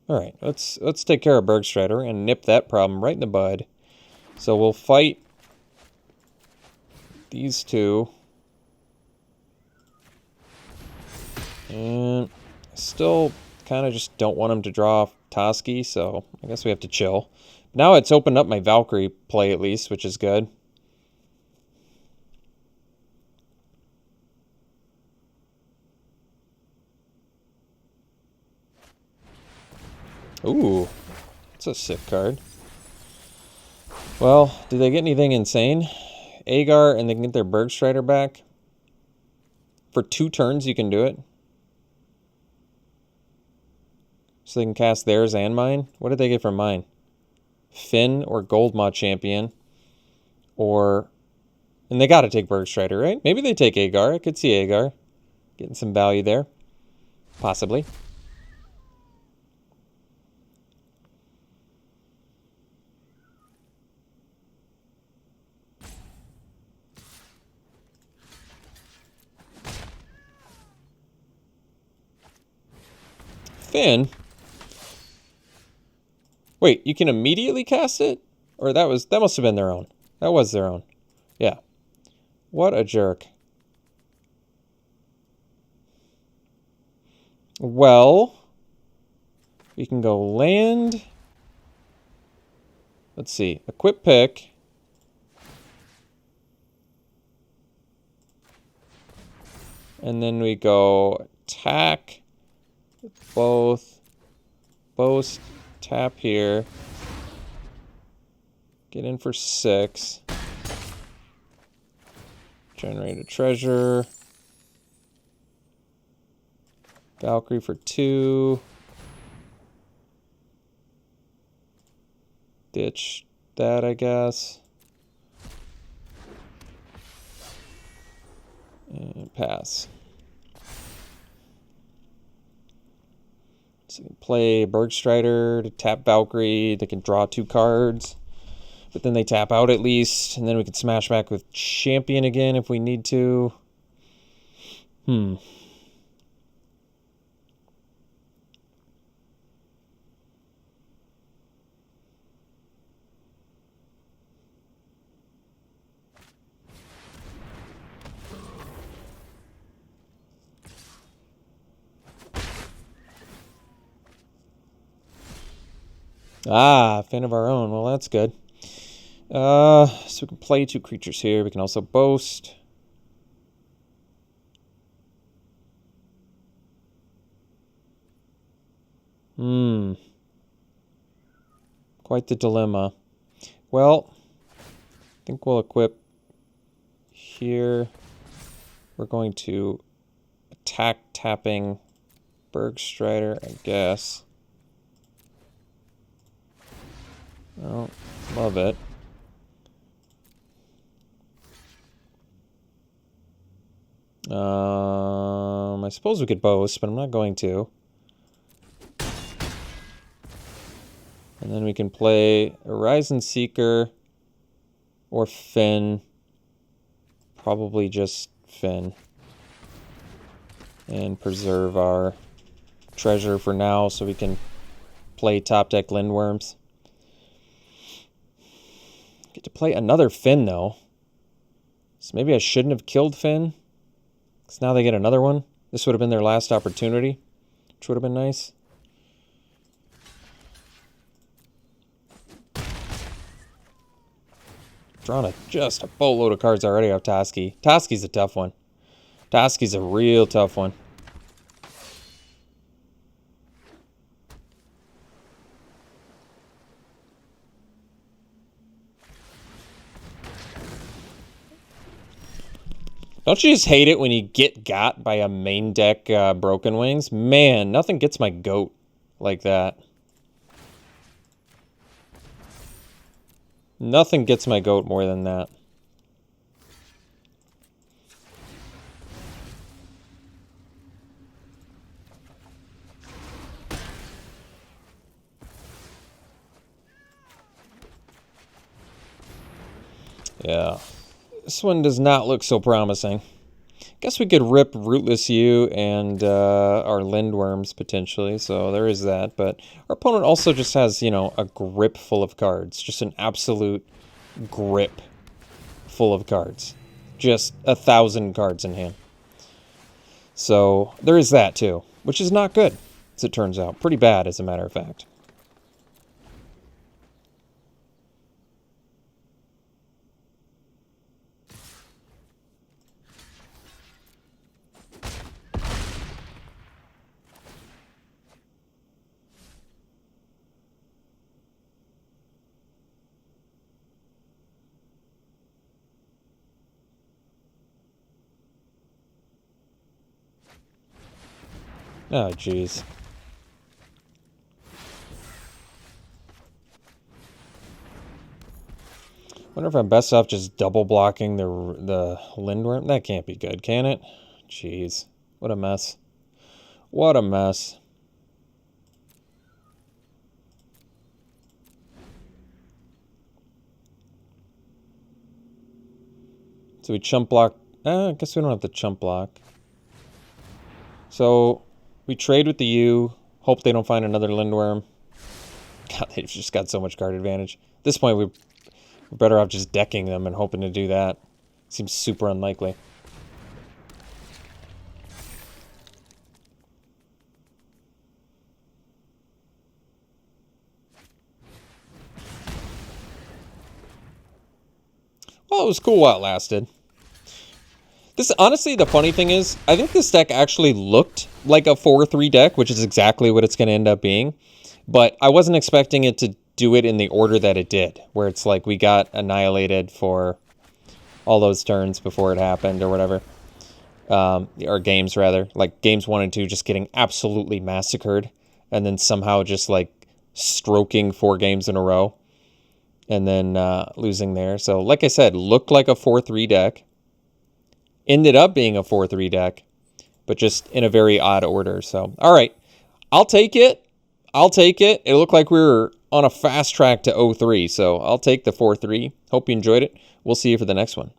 alright, let's take care of Bergstrider and nip that problem right in the bud. So we'll fight these two. And I still kind of just don't want him to draw off Toski, so I guess we have to chill. Now it's opened up my Valkyrie play at least, which is good. Ooh, that's a sick card. Well, do they get anything insane? Agar, and they can get their Bergstrider back. For 2 turns, you can do it. So they can cast theirs and mine. What did they get from mine? Finn or Goldmod Champion. Or... And they got to take Bergstrider, right? Maybe they take Agar. I could see Agar getting some value there. Possibly. Finn? Wait, you can immediately cast it? Or that must have been their own. That was their own. Yeah. What a jerk. Well, we can go land. Let's see. Equip pick. And then we go attack. Both. Boast. Tap here. Get in for 6. Generate a treasure. Valkyrie for 2. Ditch that, I guess. And pass. So we can play Bergstrider to tap Valkyrie. They can draw 2 cards. But then they tap out at least. And then we can smash back with Champion again if we need to. Ah, Fin of our own. Well, that's good. So we can play 2 creatures here. We can also boast. Quite the dilemma. Well, I think we'll equip here. We're going to attack tapping Bergstrider, I guess. Oh, love it. I suppose we could boast, but I'm not going to. And then we can play Horizon Seeker or Finn. Probably just Finn. And preserve our treasure for now so we can play top deck Lindworms. Get to play another Finn though. So maybe I shouldn't have killed Finn. Because now they get another one. This would have been their last opportunity. Which would have been nice. Drawn just a boatload of cards already off Toski. Toski's a tough one. Toski's a real tough one. Don't you just hate it when you get got by a main deck Broken Wings? Man, nothing gets my goat like that. Nothing gets my goat more than that. Yeah. This one does not look so promising. Guess we could rip Rootless U and our Lindworms potentially, so there is that. But our opponent also just has, you know, a grip full of cards. Just an absolute grip full of cards. Just 1,000 cards in hand. So there is that too, which is not good, as it turns out. Pretty bad, as a matter of fact. Oh, jeez. Wonder if I'm best off just double blocking the Lindworm. That can't be good, can it? Jeez. What a mess. What a mess. So we chump block. I guess we don't have to chump block. So we trade with the U. Hope they don't find another Lindworm. God, they've just got so much card advantage. At this point, we're better off just decking them and hoping to do that. Seems super unlikely. Well, it was cool while it lasted. This, honestly, the funny thing is, I think this deck actually looked like a 4-3 deck, which is exactly what it's going to end up being. But I wasn't expecting it to do it in the order that it did, where it's like we got annihilated for all those turns before it happened or whatever. Or games, rather. Like, games 1 and 2 just getting absolutely massacred, and then somehow just, like, stroking 4 games in a row, and then losing there. So, like I said, looked like a 4-3 deck. Ended up being a 4-3 deck, but just in a very odd order. So, all right. I'll take it. I'll take it. It looked like we were on a fast track to 0-3, so I'll take the 4-3. Hope you enjoyed it. We'll see you for the next one.